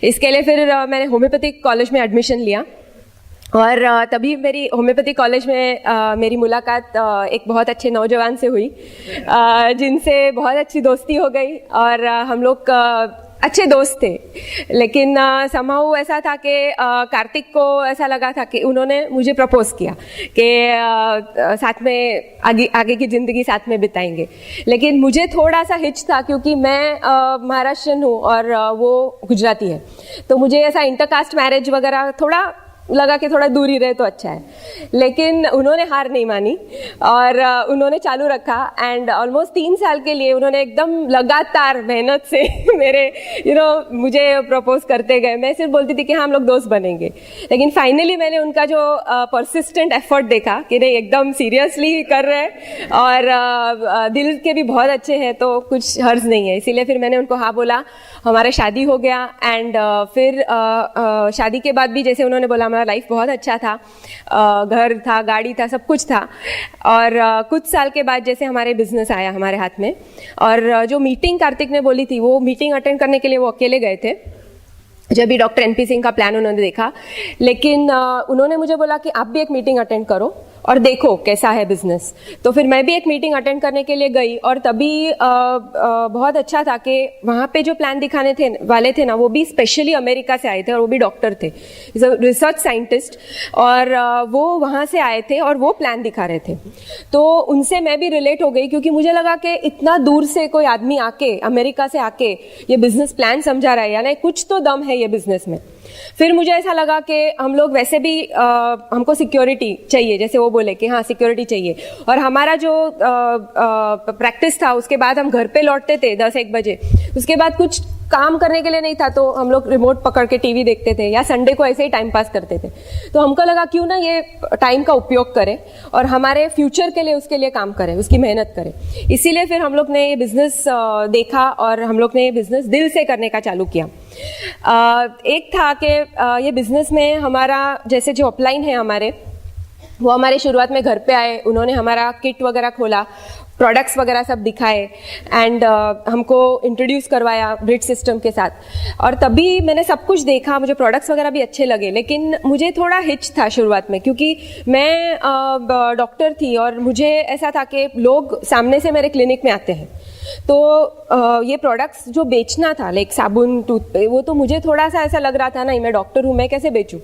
इसके लिए फिर मैंने होम्योपैथिक कॉलेज में एडमिशन लिया, और तभी मेरी होम्योपैथिक कॉलेज में मेरी मुलाकात एक बहुत अच्छे नौजवान से हुई, जिनसे बहुत अच्छी दोस्ती हो गई। और हम लोग अच्छे दोस्त थे, लेकिन समहाउ ऐसा था कि कार्तिक को ऐसा लगा था कि उन्होंने मुझे प्रपोज किया कि साथ में आगे की ज़िंदगी साथ में बिताएंगे। लेकिन मुझे थोड़ा सा हिच था क्योंकि मैं महाराष्ट्रियन हूँ और वो गुजराती है, तो मुझे ऐसा इंटरकास्ट मैरिज वगैरह थोड़ा लगा कि थोड़ा दूर ही रहे तो अच्छा है। लेकिन उन्होंने हार नहीं मानी और उन्होंने चालू रखा एंड ऑलमोस्ट 3 साल के लिए उन्होंने एकदम लगातार मेहनत से मेरे मुझे प्रपोज करते गए। मैं सिर्फ बोलती थी कि हाँ हम लोग दोस्त बनेंगे, लेकिन फाइनली मैंने उनका जो परसिस्टेंट एफर्ट देखा कि नहीं एकदम सीरियसली कर रहे हैं और दिल के भी बहुत अच्छे हैं, तो कुछ हर्ज नहीं है। इसीलिए फिर मैंने उनको हाँ बोला, हमारा शादी हो गया एंड फिर शादी के बाद भी जैसे उन्होंने बोला हमारा लाइफ बहुत अच्छा था, घर था, गाड़ी था, सब कुछ था। और कुछ साल के बाद जैसे हमारे बिजनेस आया हमारे हाथ में, और जो मीटिंग कार्तिक ने बोली थी वो मीटिंग अटेंड करने के लिए वो अकेले गए थे जब भी डॉक्टर एनपी सिंह का प्लान उन्होंने देखा। लेकिन उन्होंने मुझे बोला कि आप भी एक मीटिंग अटेंड करो और देखो कैसा है बिजनेस। तो फिर मैं भी एक मीटिंग अटेंड करने के लिए गई और तभी बहुत अच्छा था कि वहाँ पे जो प्लान दिखाने वाले थे ना, वो भी स्पेशली अमेरिका से आए थे और वो भी डॉक्टर थे, रिसर्च साइंटिस्ट, और वो वहाँ से आए थे और वो प्लान दिखा रहे थे। तो उनसे मैं भी रिलेट हो गई क्योंकि मुझे लगा कि इतना दूर से कोई आदमी आके, अमेरिका से आके ये बिजनेस प्लान समझा रहा है, यानी कुछ तो दम है ये बिजनेस में। फिर मुझे ऐसा लगा कि हम लोग वैसे भी हमको सिक्योरिटी चाहिए, जैसे वो बोले कि हाँ सिक्योरिटी चाहिए, और हमारा जो प्रैक्टिस था उसके बाद हम घर पे लौटते थे 10-1 बजे, उसके बाद कुछ काम करने के लिए नहीं था तो हम लोग रिमोट पकड़ के टीवी देखते थे या संडे को ऐसे ही टाइम पास करते थे। तो हमको लगा क्यों ना ये टाइम का उपयोग करें और हमारे फ्यूचर के लिए उसके लिए काम करें, उसकी मेहनत करें। इसीलिए फिर हम लोग ने ये बिजनेस देखा और हम लोग ने ये बिजनेस दिल से करने का चालू किया। एक था कि ये बिजनेस में हमारा जैसे जो अपलाइन है हमारे, वो हमारे शुरुआत में घर पे आए, उन्होंने हमारा किट वगैरह खोला, प्रोडक्ट्स वगैरह सब दिखाए एंड हमको इंट्रोड्यूस करवाया ब्रिज सिस्टम के साथ। और तभी मैंने सब कुछ देखा, मुझे प्रोडक्ट्स वगैरह भी अच्छे लगे, लेकिन मुझे थोड़ा हिच था शुरुआत में क्योंकि मैं डॉक्टर थी और मुझे ऐसा था कि लोग सामने से मेरे क्लिनिक में आते हैं, तो ये प्रोडक्ट्स जो बेचना था लाइक साबुन, टूथपेस्ट, वो तो मुझे थोड़ा सा ऐसा लग रहा था नहीं मैं डॉक्टर हूँ, मैं कैसे बेचूँ।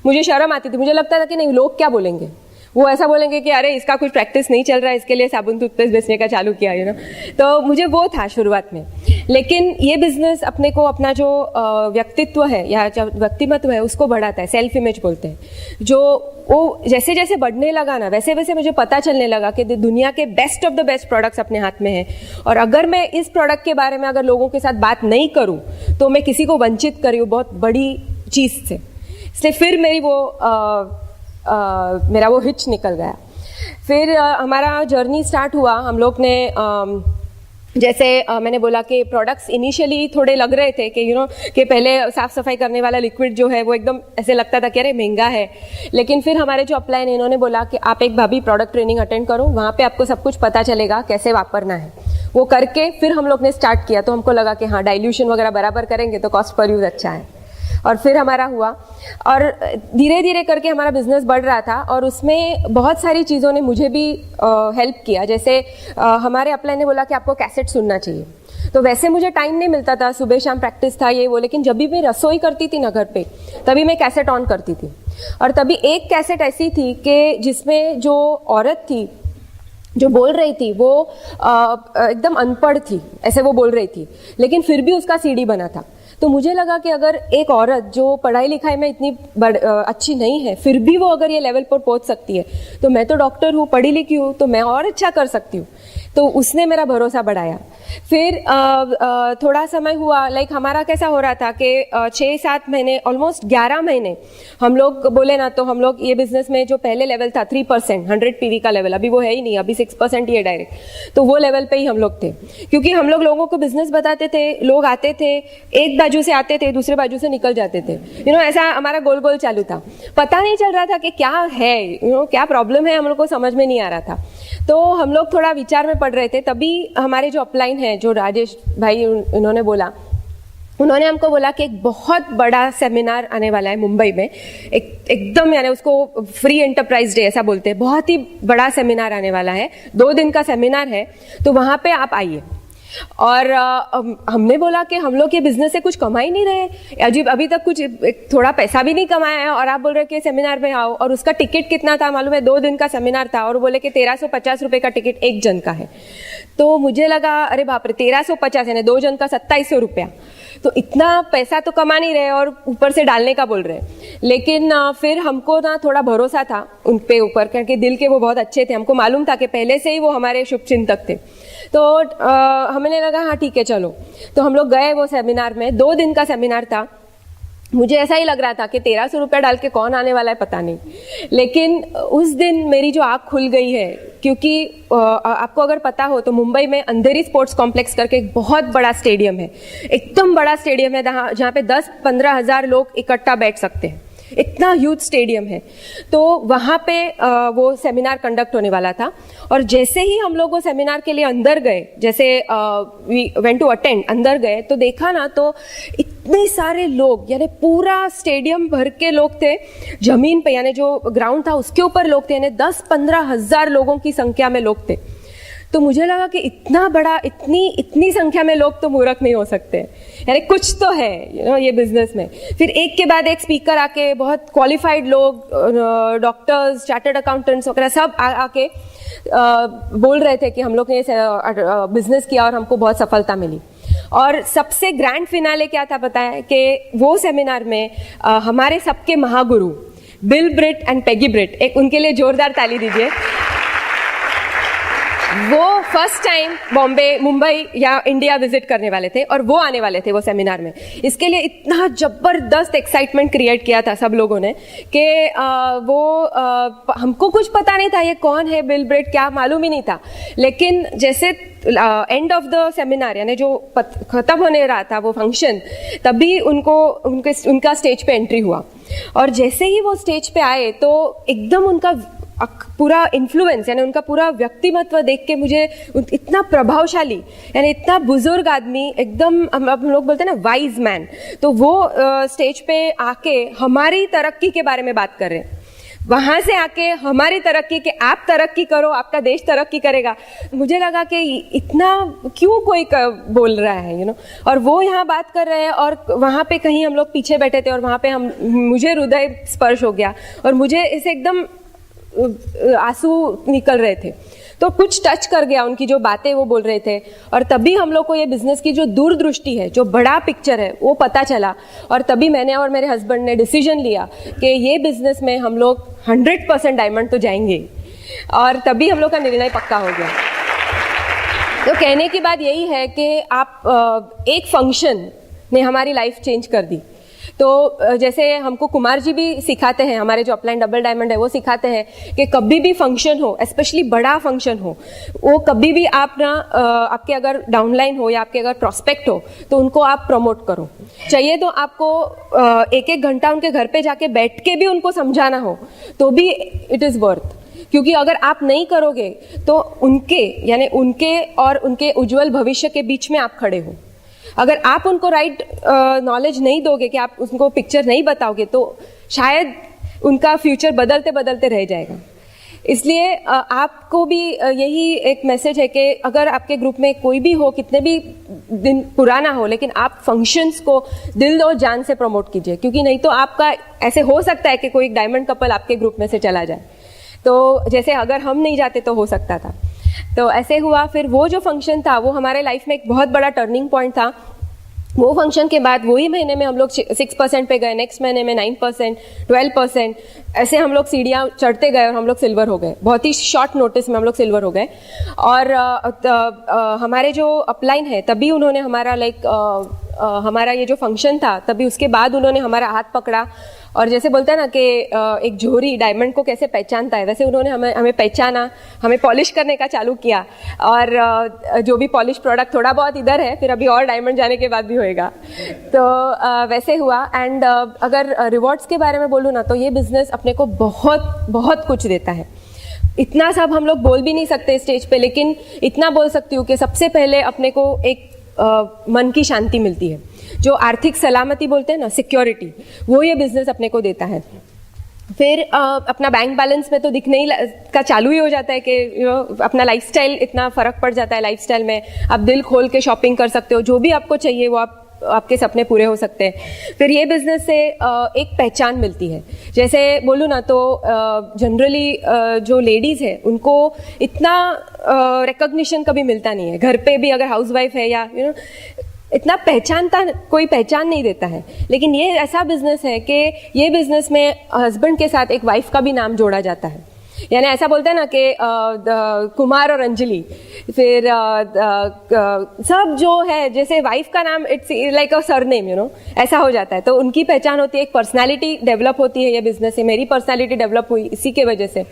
मुझे शर्म आती थी, मुझे लगता था कि नहीं लोग क्या बोलेंगे, वो ऐसा बोलेंगे कि अरे इसका कुछ प्रैक्टिस नहीं चल रहा है, इसके लिए साबुन टूथपेस्ट बेचने का चालू किया तो मुझे वो था शुरुआत में। लेकिन ये बिजनेस अपने को अपना जो व्यक्तित्व है या जो व्यक्तिमत्व है उसको बढ़ाता है, सेल्फ इमेज बोलते हैं, जो वो जैसे जैसे बढ़ने लगा ना वैसे वैसे मुझे पता चलने लगा कि दुनिया के best of the best products अपने हाथ में है, और अगर मैं इस प्रोडक्ट के बारे में अगर लोगों के साथ बात नहीं करूँ तो मैं किसी को वंचित करी हूँ बहुत बड़ी चीज़ से। इसलिए फिर मेरी वो मेरा वो हिच निकल गया। फिर हमारा जर्नी स्टार्ट हुआ। हम लोग ने जैसे मैंने बोला कि प्रोडक्ट्स इनिशियली थोड़े लग रहे थे कि कि पहले साफ सफाई करने वाला लिक्विड जो है वो एकदम ऐसे लगता था कि अरे महंगा है, लेकिन फिर हमारे जो अपलाइन इन्होंने बोला कि आप एक भाभी प्रोडक्ट ट्रेनिंग अटेंड करो, वहाँ पे आपको सब कुछ पता चलेगा कैसे वापरना है। वो करके फिर हम लोग ने स्टार्ट किया, तो हमको लगा कि हाँ डाइल्यूशन वगैरह बराबर करेंगे तो कॉस्ट पर यूज़ अच्छा है, और फिर हमारा हुआ और धीरे धीरे करके हमारा बिजनेस बढ़ रहा था और उसमें बहुत सारी चीज़ों ने मुझे भी हेल्प किया। जैसे हमारे अपलाइन ने बोला कि आपको कैसेट सुनना चाहिए, तो वैसे मुझे टाइम नहीं मिलता था, सुबह शाम प्रैक्टिस था ये वो, लेकिन जब भी मैं रसोई करती थी ना घर पे तभी मैं कैसेट ऑन करती थी। और तभी एक कैसेट ऐसी थी कि जिसमें जो औरत थी जो बोल रही थी वो एकदम अनपढ़ थी, ऐसे वो बोल रही थी, लेकिन फिर भी उसका सीडी बना था। तो मुझे लगा कि अगर एक औरत जो पढ़ाई लिखाई में इतनी अच्छी नहीं है फिर भी वो अगर ये लेवल पर पहुंच सकती है, तो मैं तो डॉक्टर हूँ, पढ़ी लिखी हूँ, तो मैं और अच्छा कर सकती हूँ। तो उसने मेरा भरोसा बढ़ाया। फिर थोड़ा समय हुआ, लाइक हमारा कैसा हो रहा था कि 6-7 महीने, ऑलमोस्ट 11 महीने हम लोग बोले ना, तो हम लोग ये बिजनेस में जो पहले लेवल था 3% 100 PV का लेवल, अभी वो है ही नहीं, अभी 6% ही है डायरेक्ट, तो वो लेवल पे ही हम लोग थे। क्योंकि हम लोग लोगों को बिजनेस बताते थे, लोग आते थे, एक बाजू से आते थे दूसरे बाजू से निकल जाते थे, ऐसा हमारा गोल गोल चालू था। पता नहीं चल रहा था कि क्या है, क्या प्रॉब्लम है, हम लोग को समझ में नहीं आ रहा था। तो हम लोग थोड़ा विचार में पड़ रहे थे। तभी हमारे जो अपलाइन है, जो राजेश भाई, उन्होंने उन्होंने हमको बोला कि एक बहुत बड़ा सेमिनार आने वाला है मुंबई में, एकदम यानी उसको फ्री एंटरप्राइज डे ऐसा बोलते हैं, बहुत ही बड़ा सेमिनार आने वाला है, 2 दिन का सेमिनार है, तो वहाँ पे आप आइए। और हमने बोला कि हम लोग ये बिजनेस से कुछ कमा ही नहीं रहे, अजीब अभी तक कुछ थोड़ा पैसा भी नहीं कमाया है, और आप बोल रहे कि सेमिनार में आओ। और उसका टिकट कितना था मालूम है? 2 दिन का सेमिनार था, और बोले कि 1350 रुपये का टिकट एक जन का है। तो मुझे लगा अरे बाप रे, 1350 यानी 2 जन का 2700 रुपया, तो इतना पैसा तो कमा नहीं रहे और ऊपर से डालने का बोल रहे। लेकिन फिर हमको ना थोड़ा भरोसा था उन पे ऊपर, क्योंकि दिल के वो बहुत अच्छे थे, हमको मालूम था कि पहले से ही वो हमारे शुभचिंतक थे। तो हमने लगा हाँ ठीक है चलो। तो हम लोग गए वो सेमिनार में, 2 दिन का सेमिनार था। मुझे ऐसा ही लग रहा था कि 1300 रुपया डाल के कौन आने वाला है पता नहीं, लेकिन उस दिन मेरी जो आँख खुल गई है, क्योंकि आपको अगर पता हो तो मुंबई में अंधेरी स्पोर्ट्स कॉम्प्लेक्स करके एक बहुत बड़ा स्टेडियम है, एकदम बड़ा स्टेडियम है जहाँ पे 10-15 हज़ार लोग इकट्ठा बैठ सकते हैं, इतना ह्यूज स्टेडियम है। तो वहाँ पे वो सेमिनार कंडक्ट होने वाला था, और जैसे ही हम लोग वो सेमिनार के लिए अंदर गए, जैसे वी वेंट टू अटेंड, अंदर गए तो देखा ना तो इतने सारे लोग, यानी पूरा स्टेडियम भर के लोग थे, जमीन पे यानी जो ग्राउंड था उसके ऊपर लोग थे, यानी 10-15 हज़ार लोगों की संख्या में लोग थे। तो मुझे लगा कि इतना बड़ा, इतनी संख्या में लोग तो मूर्ख नहीं हो सकते, यानी कुछ तो है ये बिजनेस में। फिर एक के बाद एक स्पीकर आके, बहुत क्वालिफाइड लोग, डॉक्टर्स, चार्टर्ड अकाउंटेंट्स वगैरह सब आके बोल रहे थे कि हम लोग ने बिजनेस किया और हमको बहुत सफलता मिली। और सबसे ग्रैंड फिनाले क्या था पता है? कि वो सेमिनार में हमारे सबके Mahaguru Bill Britt and Peggy ब्रिट, एक उनके लिए जोरदार ताली दीजिए। वो फर्स्ट टाइम बॉम्बे, मुंबई या इंडिया विजिट करने वाले थे, और वो आने वाले थे वो सेमिनार में। इसके लिए इतना जबरदस्त एक्साइटमेंट क्रिएट किया था सब लोगों ने कि हमको कुछ पता नहीं था ये कौन है बिल ब्रिट, क्या मालूम ही नहीं था। लेकिन जैसे एंड ऑफ द सेमिनार, यानी जो खत्म होने रहा था वो फंक्शन, तभी उनका स्टेज पे एंट्री हुआ। और जैसे ही वो स्टेज पे आए तो एकदम उनका पूरा इन्फ्लुएंस, यानी उनका पूरा व्यक्तिमत्व देख के मुझे इतना प्रभावशाली, यानी इतना बुजुर्ग आदमी, एकदम हम लोग बोलते हैं ना वाइज मैन, तो वो स्टेज पे आके हमारी तरक्की के बारे में बात कर रहे हैं। वहां से आके हमारी तरक्की, कि आप तरक्की करो, आपका देश तरक्की करेगा। मुझे लगा कि इतना क्यों कोई बोल रहा है और वो यहाँ बात कर रहे हैं, और वहाँ पे कहीं हम लोग पीछे बैठे थे, और वहाँ पे मुझे हृदय स्पर्श हो गया, और मुझे इसे एकदम आंसू निकल रहे थे। तो कुछ टच कर गया उनकी जो बातें वो बोल रहे थे, और तभी हम लोग को ये बिजनेस की जो दूरदृष्टि है, जो बड़ा पिक्चर है, वो पता चला। और तभी मैंने और मेरे हस्बैंड ने डिसीजन लिया कि ये बिजनेस में हम लोग 100% डायमंड तो जाएंगे, और तभी हम लोग का निर्णय पक्का हो गया। तो कहने की बात यही है कि आप एक फंक्शन ने हमारी लाइफ चेंज कर दी। तो जैसे हमको कुमार जी भी सिखाते हैं, हमारे जो अपलाइन डबल डायमंड है वो सिखाते हैं कि कभी भी फंक्शन हो, स्पेशली बड़ा फंक्शन हो, वो कभी भी आप ना आपके अगर डाउनलाइन हो या आपके अगर प्रोस्पेक्ट हो तो उनको आप प्रमोट करो। चाहिए तो आपको 1-1 घंटा उनके घर पे जाके बैठ के भी उनको समझाना हो तो भी इट इज़ वर्थ, क्योंकि अगर आप नहीं करोगे तो उनके और उनके उज्जवल भविष्य के बीच में आप खड़े हो। अगर आप उनको राइट नॉलेज नहीं दोगे, कि आप उनको पिक्चर नहीं बताओगे, तो शायद उनका फ्यूचर बदलते बदलते रह जाएगा। इसलिए आपको भी यही एक मैसेज है कि अगर आपके ग्रुप में कोई भी हो, कितने भी दिन पुराना हो, लेकिन आप फंक्शंस को दिल और जान से प्रमोट कीजिए, क्योंकि नहीं तो आपका ऐसे हो सकता है कि कोई डायमंड कपल आपके ग्रुप में से चला जाए। तो जैसे अगर हम नहीं जाते तो हो सकता था, तो ऐसे हुआ। फिर वो जो फंक्शन था वो हमारे लाइफ में एक बहुत बड़ा टर्निंग पॉइंट था। वो फंक्शन के बाद वही महीने में हम लोग 6% पे गए, नेक्स्ट महीने में 9%, 12%, ऐसे हम लोग सीढ़ियाँ चढ़ते गए और हम लोग सिल्वर हो गए। बहुत ही शॉर्ट नोटिस में हम लोग सिल्वर हो गए। और हमारे जो अपलाइन है तभी उन्होंने हमारा हमारा ये जो फंक्शन था तभी उसके बाद उन्होंने हमारा हाथ पकड़ा, और जैसे बोलते हैं ना कि एक जोहरी डायमंड को कैसे पहचानता है, वैसे उन्होंने हमें पहचाना, हमें पॉलिश करने का चालू किया। और जो भी पॉलिश प्रोडक्ट थोड़ा बहुत इधर है, फिर अभी और डायमंड जाने के बाद भी होएगा। तो वैसे हुआ। एंड अगर रिवॉर्ड्स के बारे में बोलूँ ना, तो ये बिजनेस अपने को बहुत बहुत कुछ देता है। इतना सब हम लोग बोल भी नहीं सकते स्टेज पे, लेकिन इतना बोल सकती हूँ कि सबसे पहले अपने को एक मन की शांति मिलती है, जो आर्थिक सलामती बोलते हैं ना, सिक्योरिटी, वो ये बिजनेस अपने को देता है। फिर अपना बैंक बैलेंस में तो दिखने ही का चालू ही हो जाता है कि अपना लाइफस्टाइल इतना फ़र्क पड़ जाता है लाइफस्टाइल में। आप दिल खोल के शॉपिंग कर सकते हो, जो भी आपको चाहिए वो आपके सपने पूरे हो सकते हैं। फिर ये बिजनेस से एक पहचान मिलती है। जैसे बोलूँ ना तो जनरली जो लेडीज़ है उनको इतना रिकॉग्निशन कभी मिलता नहीं है। घर पे भी अगर हाउसवाइफ है या इतना कोई पहचान नहीं देता है। लेकिन ये ऐसा बिजनेस है कि ये बिजनेस में हस्बैंड के साथ एक वाइफ का भी नाम जोड़ा जाता है। यानी ऐसा बोलते हैं ना कि कुमार और अंजलि, फिर सब जो है जैसे वाइफ का नाम इट्स लाइक अ सरनेम, ऐसा हो जाता है। तो उनकी पहचान होती है, एक पर्सनालिटी डेवलप होती है ये बिजनेस से। मेरी पर्सनालिटी डेवलप हुई इसी के वजह से।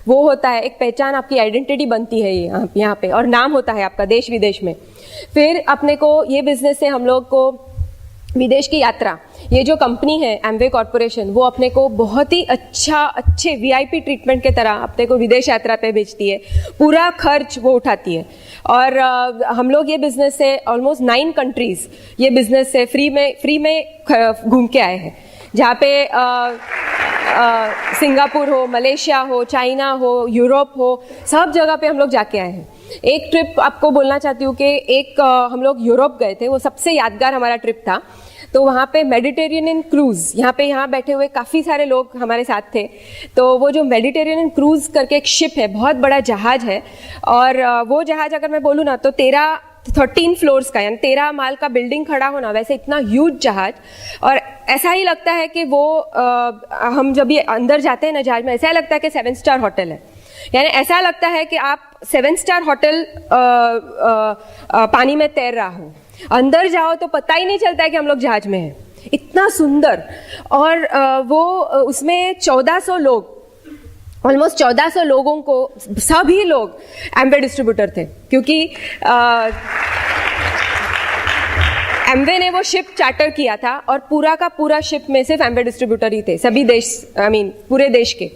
वो होता है एक पहचान, आपकी आइडेंटिटी बनती है यहाँ पे, और नाम होता है आपका देश विदेश में। फिर अपने को ये बिजनेस से हम लोग को विदेश की यात्रा, ये जो कंपनी है एमवे कॉरपोरेशन, वो अपने को बहुत ही अच्छे वीआईपी ट्रीटमेंट के तरह अपने को विदेश यात्रा पे भेजती है। पूरा खर्च वो उठाती है। और हम लोग ये बिजनेस से ऑलमोस्ट 9 कंट्रीज ये बिजनेस से फ्री में घूम के आए हैं, जहाँ पे सिंगापुर हो, मलेशिया हो, चाइना हो, यूरोप हो, सब जगह पे हम लोग जाके आए हैं। एक ट्रिप आपको बोलना चाहती हूँ कि एक हम लोग यूरोप गए थे, वो सबसे यादगार हमारा ट्रिप था। तो वहाँ पे मेडिटेरेनियन क्रूज़, यहाँ बैठे हुए काफ़ी सारे लोग हमारे साथ थे। तो वो जो मेडिटेरेनियन क्रूज़ करके एक शिप है, बहुत बड़ा जहाज़ है। और वो जहाज़ अगर मैं बोलूँ ना तो 13 फ्लोर्स का, यानी 13 माल का बिल्डिंग खड़ा होना, वैसे इतना ह्यूज जहाज। और ऐसा ही लगता है कि वो हम जब ये अंदर जाते हैं ना जहाज में, ऐसा लगता है कि 7 स्टार होटल है। यानी ऐसा लगता है कि आप 7 स्टार होटल पानी में तैर रहा हो। अंदर जाओ तो पता ही नहीं चलता है कि हम लोग जहाज में हैं। इतना सुंदर। और वो उसमें 1400 लोग, ऑलमोस्ट 1400 लोगों को, सभी लोग एमवे डिस्ट्रीब्यूटर थे, क्योंकि एमवे ने वो शिप चार्टर किया था और पूरा का पूरा शिप में सिर्फ एमवे डिस्ट्रीब्यूटर ही थे, सभी देश, पूरे देश के।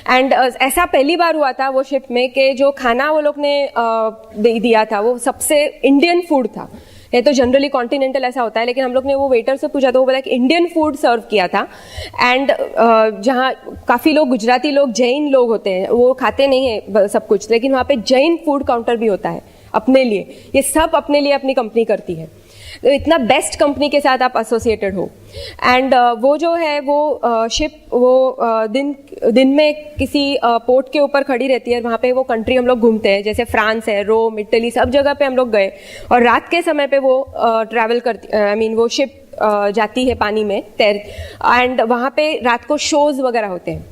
एंड ऐसा पहली बार हुआ था वो शिप में कि जो खाना वो लोग ने दिया था वो सबसे इंडियन फूड था। ये तो जनरली कॉन्टिनेंटल ऐसा होता है, लेकिन हम लोग ने वो वेटर से पूछा तो वो बोला कि इंडियन फूड सर्व किया था। एंड जहाँ काफ़ी लोग गुजराती लोग, जैन लोग होते हैं, वो खाते नहीं है सब कुछ, लेकिन वहाँ पे जैन फूड काउंटर भी होता है अपने लिए। ये सब अपने लिए अपनी कंपनी करती है। तो इतना बेस्ट कंपनी के साथ आप एसोसिएटेड हो। एंड वो जो है वो शिप वो दिन में किसी पोर्ट के ऊपर खड़ी रहती है। वहाँ पे वो कंट्री हम लोग घूमते हैं, जैसे फ्रांस है, रोम, इटली, सब जगह पे हम लोग गए। और रात के समय पे वो ट्रैवल करती, वो शिप जाती है पानी में तैर। एंड वहाँ पे रात को शोज वगैरह होते हैं,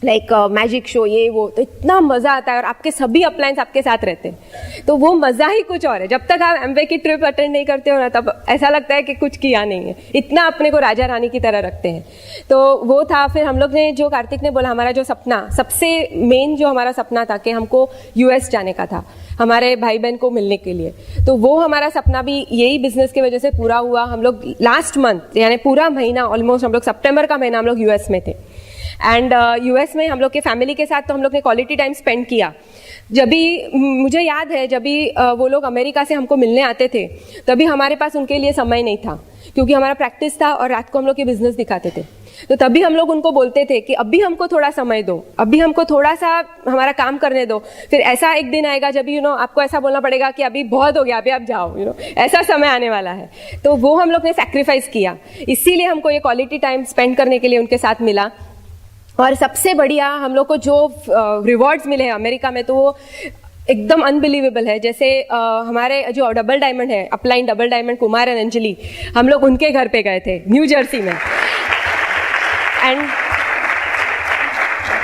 लाइक मैजिक शो, ये वो। तो इतना मज़ा आता है और आपके सभी अप्लायंस आपके साथ रहते हैं, तो वो मज़ा ही कुछ और है। जब तक आप एमवे की ट्रिप अटेंड नहीं करते हो ना, तब ऐसा लगता है कि कुछ किया नहीं है। इतना अपने को राजा रानी की तरह रखते हैं। तो वो था। फिर हम लोग ने, जो कार्तिक ने बोला, हमारा जो सपना, सबसे मेन जो हमारा सपना था कि हमको यूएस जाने का था हमारे भाई बहन को मिलने के लिए। तो वो हमारा सपना भी यही बिजनेस की वजह से पूरा हुआ। हम लोग लास्ट मंथ, यानी पूरा महीना, ऑलमोस्ट हम लोग सितंबर का महीना हम लोग यूएस में थे। एंड यूएस में हम लोग के फैमिली के साथ तो हम लोग ने क्वालिटी टाइम स्पेंड किया। जब भी मुझे याद है, जब भी वो लोग अमेरिका से हमको मिलने आते थे, तभी हमारे पास उनके लिए समय नहीं था, क्योंकि हमारा प्रैक्टिस था और रात को हम लोग के बिजनेस दिखाते थे। तो तभी हम लोग उनको बोलते थे कि अभी हमको थोड़ा समय दो, अभी हमको थोड़ा सा हमारा काम करने दो। फिर ऐसा एक दिन आएगा जब आपको ऐसा बोलना पड़ेगा कि अभी बहुत हो गया, अभी आप जाओ, ऐसा समय आने वाला है। तो वो हम लोग ने सैक्रिफाइस किया, इसीलिए हमको ये क्वालिटी टाइम स्पेंड करने के लिए उनके साथ मिला। और सबसे बढ़िया हम लोग को जो रिवॉर्ड्स मिले हैं अमेरिका में, तो वो एकदम अनबिलीवेबल है। जैसे हमारे जो डबल डायमंड है, upline double diamond, Kumar and Anjali, हम लोग उनके घर पे गए थे न्यू जर्सी में। एंड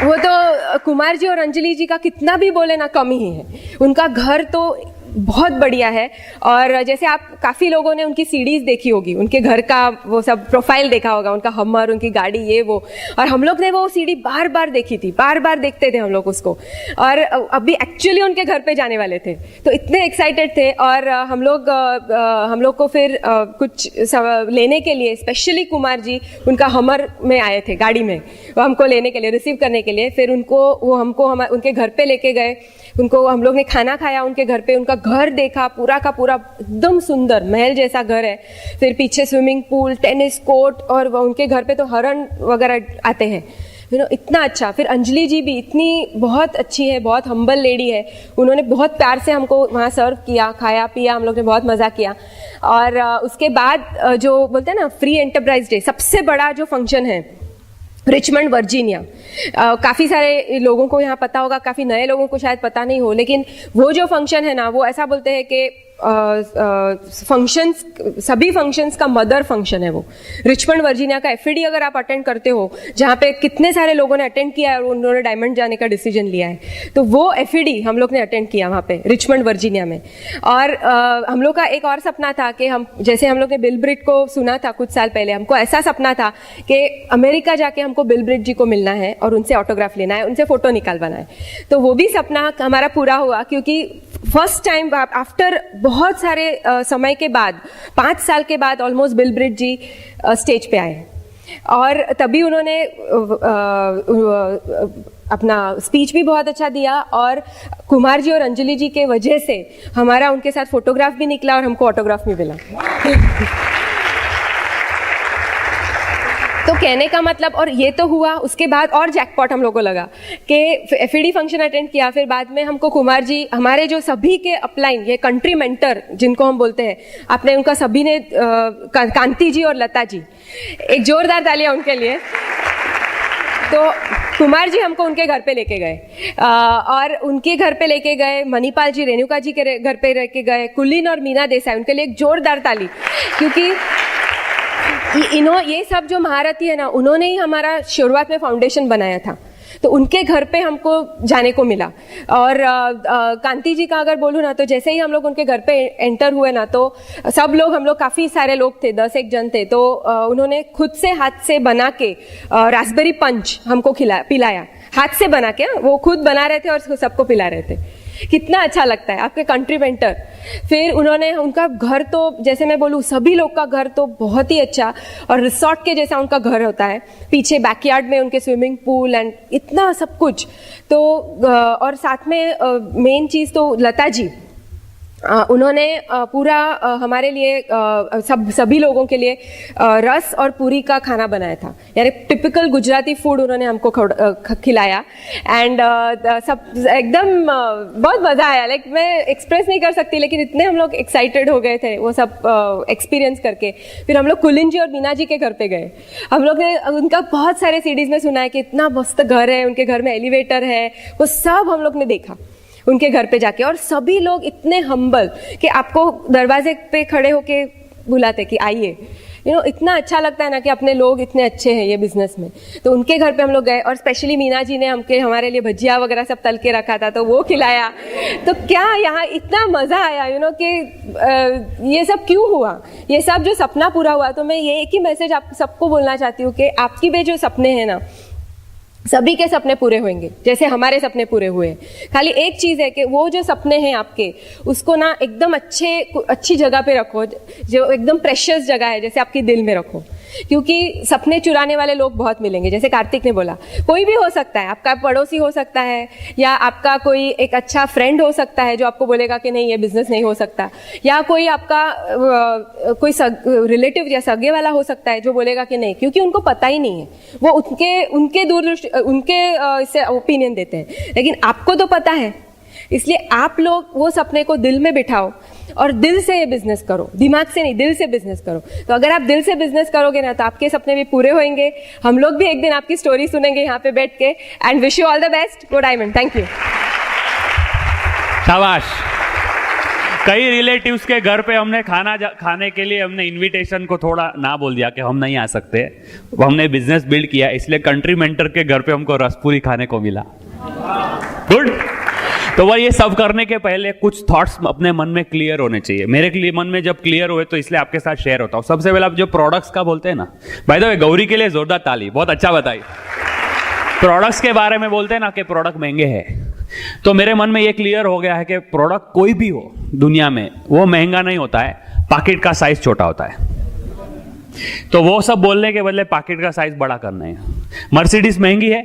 वो तो कुमार जी और अंजलि जी का कितना भी बोले ना कम ही है। उनका घर तो बहुत बढ़िया है। और जैसे आप काफ़ी लोगों ने उनकी सीढ़ीज़ देखी होगी, उनके घर का वो सब प्रोफाइल देखा होगा, उनका हमर, उनकी गाड़ी, ये वो। और हम लोग ने वो सीढ़ी बार बार देखी थी, बार बार देखते थे हम लोग उसको। और अभी एक्चुअली उनके घर पे जाने वाले थे, तो इतने एक्साइटेड थे। और हम लोग को फिर कुछ लेने के लिए स्पेशली कुमार जी उनका हमर में आए थे, गाड़ी में, वो हमको लेने के लिए, रिसीव करने के लिए। फिर हमको उनके घर पे लेके गए, उनको हम लोग ने खाना खाया उनके घर पे, उनका घर देखा, पूरा का पूरा एकदम सुंदर महल जैसा घर है। फिर पीछे स्विमिंग पूल, टेनिस कोर्ट, और उनके घर पे तो हरण वगैरह आते हैं। इतना अच्छा। फिर अंजलि जी भी इतनी बहुत अच्छी है, बहुत हम्बल लेडी है, उन्होंने बहुत प्यार से हमको वहाँ सर्व किया, खाया पिया, हम लोग ने बहुत मज़ा किया। और उसके बाद जो बोलते हैं ना फ्री एंटरप्राइज डे, सबसे बड़ा जो फंक्शन है रिचमंड वर्जीनिया, काफ़ी सारे लोगों को यहाँ पता होगा, काफ़ी नए लोगों को शायद पता नहीं हो, लेकिन वो जो फंक्शन है ना, वो ऐसा बोलते हैं कि फंक्शंस, सभी फंक्शंस का मदर फंक्शन है वो। रिचमंड वर्जीनिया का एफईडी अगर आप अटेंड करते हो, जहाँ पे कितने सारे लोगों ने अटेंड किया है और उन्होंने डायमंड जाने का डिसीजन लिया है, तो वो एफईडी हम लोग ने अटेंड किया वहाँ पे रिचमंड वर्जीनिया में। और हम लोग का एक और सपना था कि हम, जैसे हम लोग ने बिल ब्रिट को सुना था कुछ साल पहले, हमको ऐसा सपना था कि अमेरिका जाके हमको बिल ब्रिट जी को मिलना है और उनसे ऑटोग्राफ लेना है, उनसे फोटो निकालवाना है। तो वो भी सपना हमारा पूरा हुआ, क्योंकि फर्स्ट टाइम आफ्टर बहुत सारे समय के बाद, 5 साल के बाद ऑलमोस्ट बिल ब्रिट जी स्टेज पे आए और तभी उन्होंने अपना स्पीच भी बहुत अच्छा दिया और कुमार जी और अंजलि जी के वजह से हमारा उनके साथ फोटोग्राफ भी निकला और हमको ऑटोग्राफ भी मिला। तो कहने का मतलब, और ये तो हुआ, उसके बाद और जैकपॉट हम लोग को लगा कि एफईडी फंक्शन अटेंड किया, फिर बाद में हमको कुमार जी, हमारे जो सभी के अपलाइन, ये कंट्री मेंटर जिनको हम बोलते हैं, आपने उनका सभी ने, कांति जी और लता जी, एक जोरदार तालियां उनके लिए। तो कुमार जी हमको उनके घर पे लेके गए और उनके घर पे लेके गए, मणिपाल जी, रेणुका जी के घर पे लेके गए, कुलीन और मीना देसाई, उनके लिए एक जोरदार ताली, क्योंकि ये सब जो महारथी है ना, उन्होंने ही हमारा शुरुआत में फाउंडेशन बनाया था, तो उनके घर पे हमको जाने को मिला। और कांति जी का अगर बोलूँ ना, तो जैसे ही हम लोग उनके घर पे एंटर हुए ना, तो सब लोग, हम लोग काफ़ी सारे लोग थे, 10 जन थे, तो उन्होंने खुद से हाथ से बना के रास्पबेरी पंच हमको पिलाया, हाथ से बना के, वो खुद बना रहे थे और सबको पिला रहे थे। कितना अच्छा लगता है, आपके कंट्री मेंटर। फिर उन्होंने, उनका घर तो जैसे मैं बोलूँ, सभी लोग का घर तो बहुत ही अच्छा और रिसोर्ट के जैसा उनका घर होता है, पीछे बैकयार्ड में उनके स्विमिंग पूल एंड इतना सब कुछ। तो और साथ में मेन चीज़ तो लता जी, उन्होंने पूरा हमारे लिए, सभी लोगों के लिए रस और पूरी का खाना बनाया था, यानी टिपिकल गुजराती फूड उन्होंने हमको खिलाया। एंड सब एकदम बहुत मज़ा आया, लाइक मैं एक्सप्रेस नहीं कर सकती, लेकिन इतने हम लोग एक्साइटेड हो गए थे वो सब एक्सपीरियंस करके। फिर हम लोग कुलिन जी और मीना जी के घर पे गए। हम लोग ने उनका बहुत सारे सीडीज में सुना है कि इतना मस्त घर है, उनके घर में एलिवेटर है, वो सब हम लोग ने देखा उनके घर पे जाके। और सभी लोग इतने हम्बल कि आपको दरवाजे पे खड़े होके बुलाते कि आइए। इतना अच्छा लगता है ना कि अपने लोग इतने अच्छे हैं ये बिजनेस में। तो उनके घर पे हम लोग गए और स्पेशली मीना जी ने हमारे लिए भजिया वगैरह सब तल के रखा था, तो वो खिलाया। तो क्या यहाँ इतना मज़ा आया कि ये सब क्यों हुआ, ये सब जो सपना पूरा हुआ। तो मैं ये एक ही मैसेज आप सबको बोलना चाहती हूँ कि आपकी भी जो सपने हैं ना, सभी के सपने पूरे होंगे जैसे हमारे सपने पूरे हुए। खाली एक चीज़ है कि वो जो सपने हैं आपके, उसको ना एकदम अच्छी जगह पे रखो, जो एकदम प्रेशियस जगह है, जैसे आपके दिल में रखो, क्योंकि सपने चुराने वाले लोग बहुत मिलेंगे। जैसे कार्तिक ने बोला, कोई भी हो सकता है, आपका पड़ोसी हो सकता है, या आपका कोई एक अच्छा फ्रेंड हो सकता है जो आपको बोलेगा कि नहीं ये बिजनेस नहीं हो सकता, या कोई आपका कोई रिलेटिव या सगे वाला हो सकता है जो बोलेगा कि नहीं, क्योंकि उनको पता ही नहीं है, वो उनके दूरदृष्टि, उनके इससे ओपिनियन देते हैं, लेकिन आपको तो पता है। इसलिए आप लोग वो सपने को दिल में बिठाओ और दिल से ये बिजनेस करो, दिमाग से नहीं, दिल से बिजनेस करो। तो अगर आप दिल से बिजनेस करोगे ना, तो आपके सपने भी पूरे होंगे। हम लोग भी एक दिन आपकी स्टोरी सुनेंगे यहाँ पे बैठ के। And wish you all the best. Go diamond. Thank you. शाबाश। कई रिलेटिव्स के घर पे हमने खाने के लिए हमने इनविटेशन को थोड़ा ना बोल दिया कि हम नहीं आ सकते। हमने बिजनेस बिल्ड किया, इसलिए कंट्री मेंटर के घर पे हमको रसपूरी खाने को मिला। गुड। तो वह ये सब करने के पहले कुछ थॉट्स अपने मन में क्लियर होने चाहिए। मेरे लिए मन में जब क्लियर हुए तो इसलिए आपके साथ शेयर होता हूँ। सबसे पहले आप जो प्रोडक्ट्स का बोलते हैं ना, बाय द वे गौरी के लिए जोरदार ताली, बहुत अच्छा बताई। प्रोडक्ट्स के बारे में बोलते हैं ना कि प्रोडक्ट महंगे हैं, तो मेरे मन में ये क्लियर हो गया है कि प्रोडक्ट कोई भी हो दुनिया में, वो महंगा नहीं होता है, पॉकेट का साइज छोटा होता है। तो वो सब बोलने के बदले पॉकेट का साइज बड़ा करना है। मर्सिडीज महंगी है,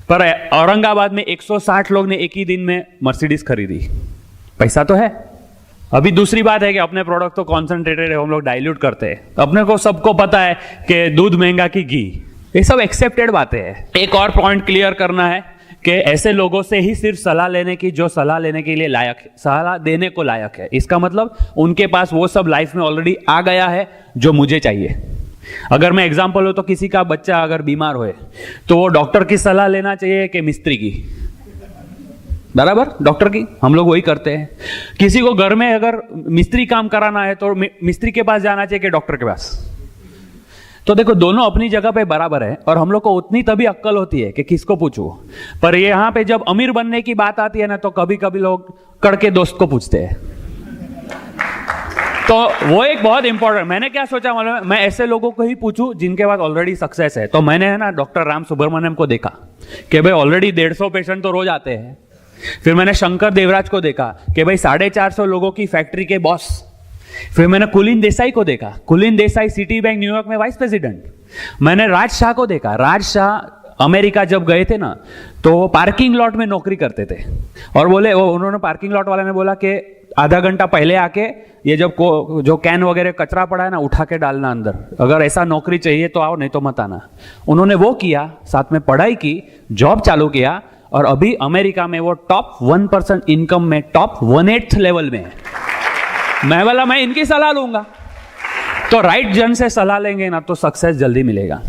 पर औरंगाबाद में 160 लोग ने एक ही दिन में मर्सिडीज खरीदी। पैसा तो है। अभी दूसरी बात है कि अपने प्रोडक्ट तो कॉन्सेंट्रेटेड है, हम लोग डाइल्यूट करते हैं। अपने को सबको पता है कि दूध महंगा कि घी, ये सब एक्सेप्टेड बातें हैं। एक और पॉइंट क्लियर करना है कि ऐसे लोगों से ही सिर्फ सलाह लेने की जो सलाह लेने के लिए लायक है, सलाह देने को लायक है। इसका मतलब उनके पास वो सब लाइफ में ऑलरेडी आ गया है जो मुझे चाहिए। अगर मैं एग्जांपल हो तो किसी का बच्चा अगर बीमार होए तो वो डॉक्टर की सलाह लेना चाहिए कि मिस्त्री की? बराबर, डॉक्टर की। हम लोग वही करते हैं। किसी को घर में अगर मिस्त्री काम कराना है तो मिस्त्री के पास जाना चाहिए कि डॉक्टर के पास? तो देखो, दोनों अपनी जगह पे बराबर है और हम लोग को उतनी तभी अक्ल होती है कि किसको पूछूं। पर यहां पे जब अमीर बनने की बात आती है ना, तो कभी कभी लोग कड़के दोस्त को पूछते हैं। तो वो एक बहुत इंपॉर्टेंट, मैंने क्या सोचा मालूम है, मैं ऐसे लोगों को ही पूछूं जिनके पास ऑलरेडी सक्सेस है। तो मैंने है ना डॉक्टर राम सुब्रमण्यम को देखा कि भाई ऑलरेडी 150 पेशेंट तो रोज आते हैं। फिर मैंने शंकर देवराज को देखा कि भाई 450 लोगों की फैक्ट्री के बॉस। फिर मैंने कुलीन देसाई को देखा, कुलीन देसाई सिटी बैंक न्यूयॉर्क में वाइस प्रेसिडेंट। मैंने राज शाह को देखा, राज शाह अमेरिका जब गए थे ना तो वो पार्किंग लॉट में नौकरी करते थे और बोले उन्होंने पार्किंग लॉट वाले ने बोला कि आधा घंटा पहले आके ये जब जो कैन वगैरह कचरा पड़ा है ना उठा के डालना अंदर, अगर ऐसा नौकरी चाहिए तो आओ, नहीं तो मत आना। उन्होंने वो किया, साथ में पढ़ाई की, जॉब चालू किया और अभी अमेरिका में वो टॉप 1% इनकम में टॉप 1/8 लेवल में है। मैं इनकी सलाह लूंगा। तो राइट जन से सलाह लेंगे ना तो सक्सेस जल्दी मिलेगा।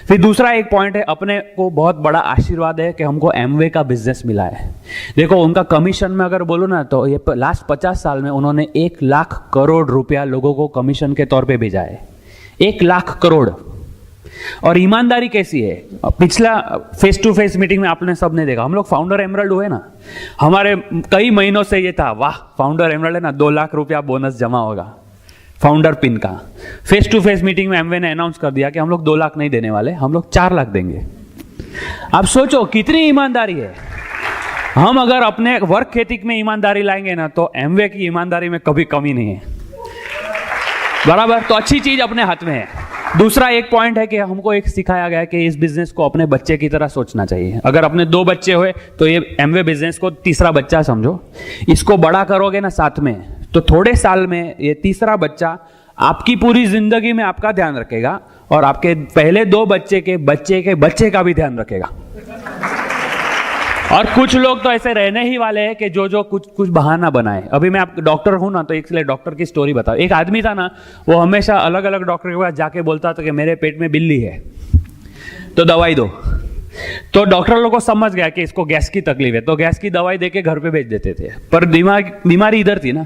फिर दूसरा एक पॉइंट है, अपने को बहुत बड़ा आशीर्वाद है कि हमको एमवे का बिजनेस मिला है। देखो, उनका कमीशन में अगर बोलो ना तो ये लास्ट 50 साल में उन्होंने 1 लाख करोड़ रुपया लोगों को कमीशन के तौर पे भेजा है। 1 लाख करोड़। और ईमानदारी कैसी है, पिछला फेस टू फेस मीटिंग में आपने सबने देखा, हम लोग फाउंडर एमरल्ड हुए ना, हमारे कई महीनों से ये था, वाह फाउंडर एमरल्ड है ना, 2 लाख रुपया बोनस जमा होगा फाउंडर पिन का। फेस टू फेस मीटिंग में एमवे ने अनाउंस कर दिया कि हम लोग 2 लाख नहीं देने वाले, हम लोग 4 लाख देंगे। आप सोचो कितनी ईमानदारी है। हम अगर अपने वर्क एथिक में ईमानदारी लाएंगे ना तो एमवे की ईमानदारी में कभी कमी नहीं है। बराबर, तो अच्छी चीज अपने हाथ में है। दूसरा एक पॉइंट है कि हमको एक सिखाया गया है कि इस बिजनेस को अपने बच्चे की तरह सोचना चाहिए। अगर अपने 2 बच्चे हुए तो ये एमवे बिजनेस को तीसरा बच्चा समझो। इसको बड़ा करोगे ना साथ में, तो थोड़े साल में ये तीसरा बच्चा आपकी पूरी जिंदगी में आपका ध्यान रखेगा और आपके पहले 2 बच्चे के बच्चे के बच्चे का भी ध्यान रखेगा। और कुछ लोग तो ऐसे रहने ही वाले हैं कि जो कुछ बहाना बनाए। अभी मैं आप डॉक्टर हूं ना तो इसलिए डॉक्टर की स्टोरी बताओ। एक आदमी था ना, वो हमेशा अलग अलग डॉक्टर के पास जाके बोलता था कि मेरे पेट में बिल्ली है तो दवाई दो। तो डॉक्टर लोगों को समझ गया कि इसको गैस की तकलीफ है, तो गैस की दवाई देके घर पे भेज देते थे। पर बीमारी इधर थी ना,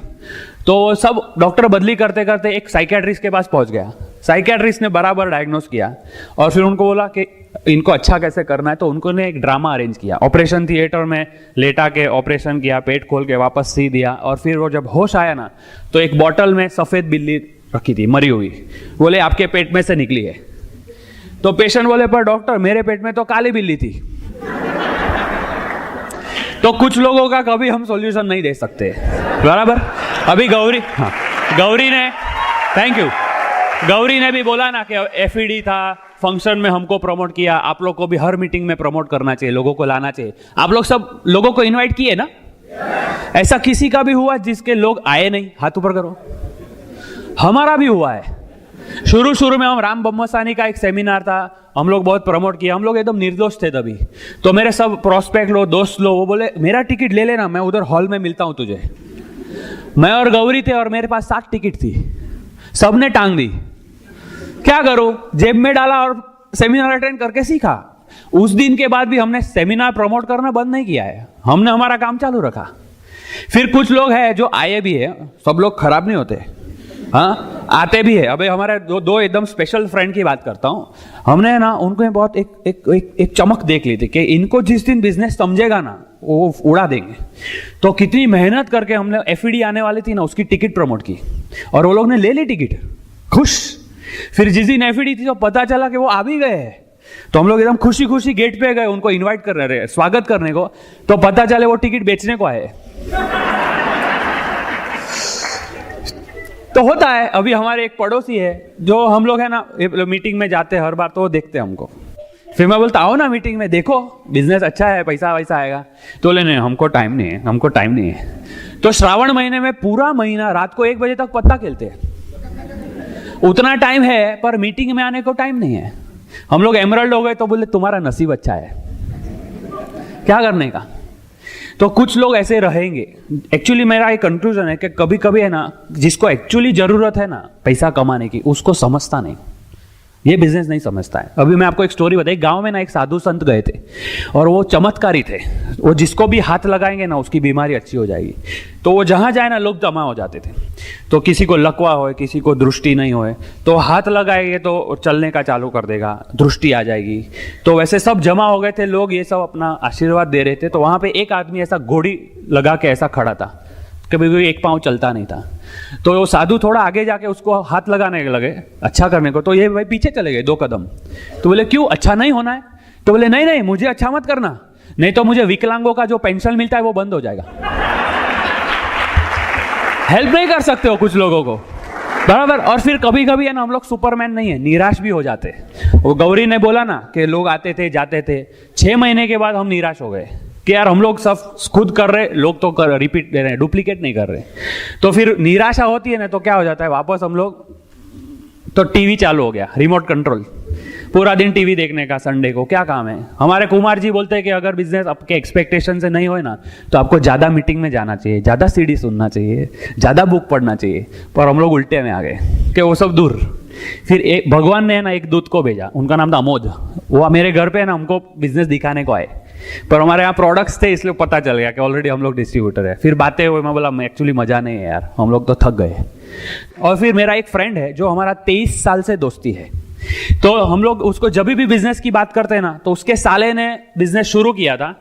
तो सब डॉक्टर बदली करते करते एक साइकियाट्रिस्ट के पास पहुंच गया। साइकियाट्रिस्ट ने बराबर डायग्नोस किया और फिर उनको बोला कि इनको अच्छा कैसे करना है। तो उन्होंने एक ड्रामा अरेंज किया, ऑपरेशन थिएटर में लेटा के ऑपरेशन किया, पेट खोल के वापस सी दिया और फिर वो जब होश आया ना तो एक बॉटल में सफेद बिल्ली रखी थी मरी हुई। बोले आपके पेट में से निकली है। तो पेशेंट बोले पर डॉक्टर मेरे पेट में तो काली बिल्ली थी। तो कुछ लोगों का कभी हम सॉल्यूशन नहीं दे सकते, बराबर। अभी गौरी ने थैंक यू, गौरी ने भी बोला ना कि एफईडी था, फंक्शन में हमको प्रमोट किया। आप लोग को भी हर मीटिंग में प्रमोट करना चाहिए, लोगों को लाना चाहिए। आप लोग सब लोगों को इनवाइट किए ना? ऐसा किसी का भी हुआ जिसके लोग आए नहीं? हाथ ऊपर करो। हमारा भी हुआ है। शुरू में हम राम ब्रह्मसानी का एक सेमिनार था, हम लोग बहुत प्रमोट किया। हम लोग एकदम निर्दोष थे तभी। तो मेरे सब प्रोस्पेक्ट लो, दोस्त लो, वो बोले मेरा टिकट ले लेना, मैं उधर हॉल में मिलता हूं तुझे। मैं और गौरी थे और मेरे पास 7 टिकट थी, सबने टांग दी। क्या करो, जेब में डाला और सेमिनार अटेंड करके सीखा। उस दिन के बाद भी हमने सेमिनार प्रमोट करना बंद नहीं किया है, हमने हमारा काम चालू रखा। फिर कुछ लोग हैं जो आए भी है, सब लोग खराब नहीं होते, हाँ आते भी है। अबे हमारे दो एकदम स्पेशल फ्रेंड की बात करता हूं। हमने ना उनको बहुत एक चमक देख ली थी कि इनको जिस दिन बिजनेस समझेगा ना वो उड़ा देंगे। तो कितनी मेहनत करके हमने एफईडी आने वाली थी ना उसकी टिकट प्रमोट की और वो लोग ने ले ली टिकट, खुश। फिर जिस दिन एफईडी थी तो पता चला कि वो आ भी गए, तो हम लोग एकदम खुशी खुशी गेट पे गए उनको इनवाइट कर रहे, स्वागत करने को। तो पता चले वो टिकट बेचने को आए। तो होता है। अभी हमारे एक पड़ोसी है जो हम लोग है ना मीटिंग में जाते हैं हर बार, तो वो देखते हैं हमको। फिर मैं बोलता आओ ना मीटिंग में, देखो बिजनेस अच्छा है, पैसा वैसा आएगा। तो बोले नहीं हमको टाइम नहीं है, हमको टाइम नहीं है। तो श्रावण महीने में पूरा महीना रात को 1 बजे तक पत्ता खेलते हैं। उतना टाइम है पर मीटिंग में आने को टाइम नहीं है। हम लोग एमरल्ड हो गए तो बोले तुम्हारा नसीब अच्छा है, क्या करने का। तो कुछ लोग ऐसे रहेंगे। एक्चुअली मेरा एक कंक्लूजन है कि कभी कभी है ना, जिसको एक्चुअली जरूरत है ना पैसा कमाने की, उसको समझता नहीं, ये बिजनेस नहीं समझता है। अभी मैं आपको एक स्टोरी बताई। गांव में ना एक साधु संत गए थे और वो चमत्कारी थे। वो जिसको भी हाथ लगाएंगे ना उसकी बीमारी अच्छी हो जाएगी। तो वो जहां जाए ना लोग जमा हो जाते थे। तो किसी को लकवा होए, किसी को दृष्टि नहीं होए, तो हाथ लगाएंगे तो चलने का चालू कर देगा, दृष्टि आ जाएगी। तो वैसे सब जमा हो गए थे लोग, ये सब अपना आशीर्वाद दे रहे थे। तो वहां पे एक आदमी ऐसा घोड़ी लगा के ऐसा खड़ा था, कभी कोई एक पांव चलता नहीं था। तो वो साधु थोड़ा आगे जाके उसको हाथ लगाने लगे अच्छा करने को, तो ये भाई पीछे चले गए 2 कदम। तो बोले क्यों, अच्छा नहीं होना है? तो बोले नहीं नहीं, मुझे अच्छा मत करना, नहीं तो मुझे विकलांगों का जो पेंशन मिलता है वो बंद हो जाएगा। हेल्प नहीं कर सकते हो कुछ लोगों को, बराबर। और फिर कभी कभी है ना, हम लोग सुपरमैन नहीं है, निराश भी हो जाते। वो गौरी ने बोला ना कि लोग आते थे जाते थे, 6 महीने के बाद हम निराश हो गए कि यार हम लोग सब खुद कर रहे, लोग तो कर रिपीट दे रहे हैं, डुप्लीकेट नहीं कर रहे। तो फिर निराशा होती है ना, तो क्या हो जाता है वापस हम लोग, तो टीवी चालू हो गया, रिमोट कंट्रोल, पूरा दिन टीवी देखने का। संडे को क्या काम है? हमारे कुमार जी बोलते हैं कि अगर बिजनेस आपके एक्सपेक्टेशन से नहीं होए ना, तो आपको ज़्यादा मीटिंग में जाना चाहिए, ज़्यादा सीडी सुनना चाहिए, ज़्यादा बुक पढ़ना चाहिए। पर हम लोग उल्टे में आ गए कि वो सब दूर। फिर एक भगवान ने ना एक दूत को भेजा, उनका नाम था अमोद। वो मेरे घर पे ना हमको बिजनेस दिखाने को आए, पर हमारे यहाँ प्रोडक्ट्स थे इसलिए पता चल गया कि ऑलरेडी हम लोग डिस्ट्रीब्यूटर है। फिर बातें हुई, मैं बोला एक्चुअली मजा नहीं है यार, हम लोग तो थक गए। और फिर मेरा एक फ्रेंड है जो हमारा 23 साल से दोस्ती है। तो हम लोग उसको जब भी बिजनेस की बात करते हैं ना, तो उसके साले ने बिजनेस शुरू किया था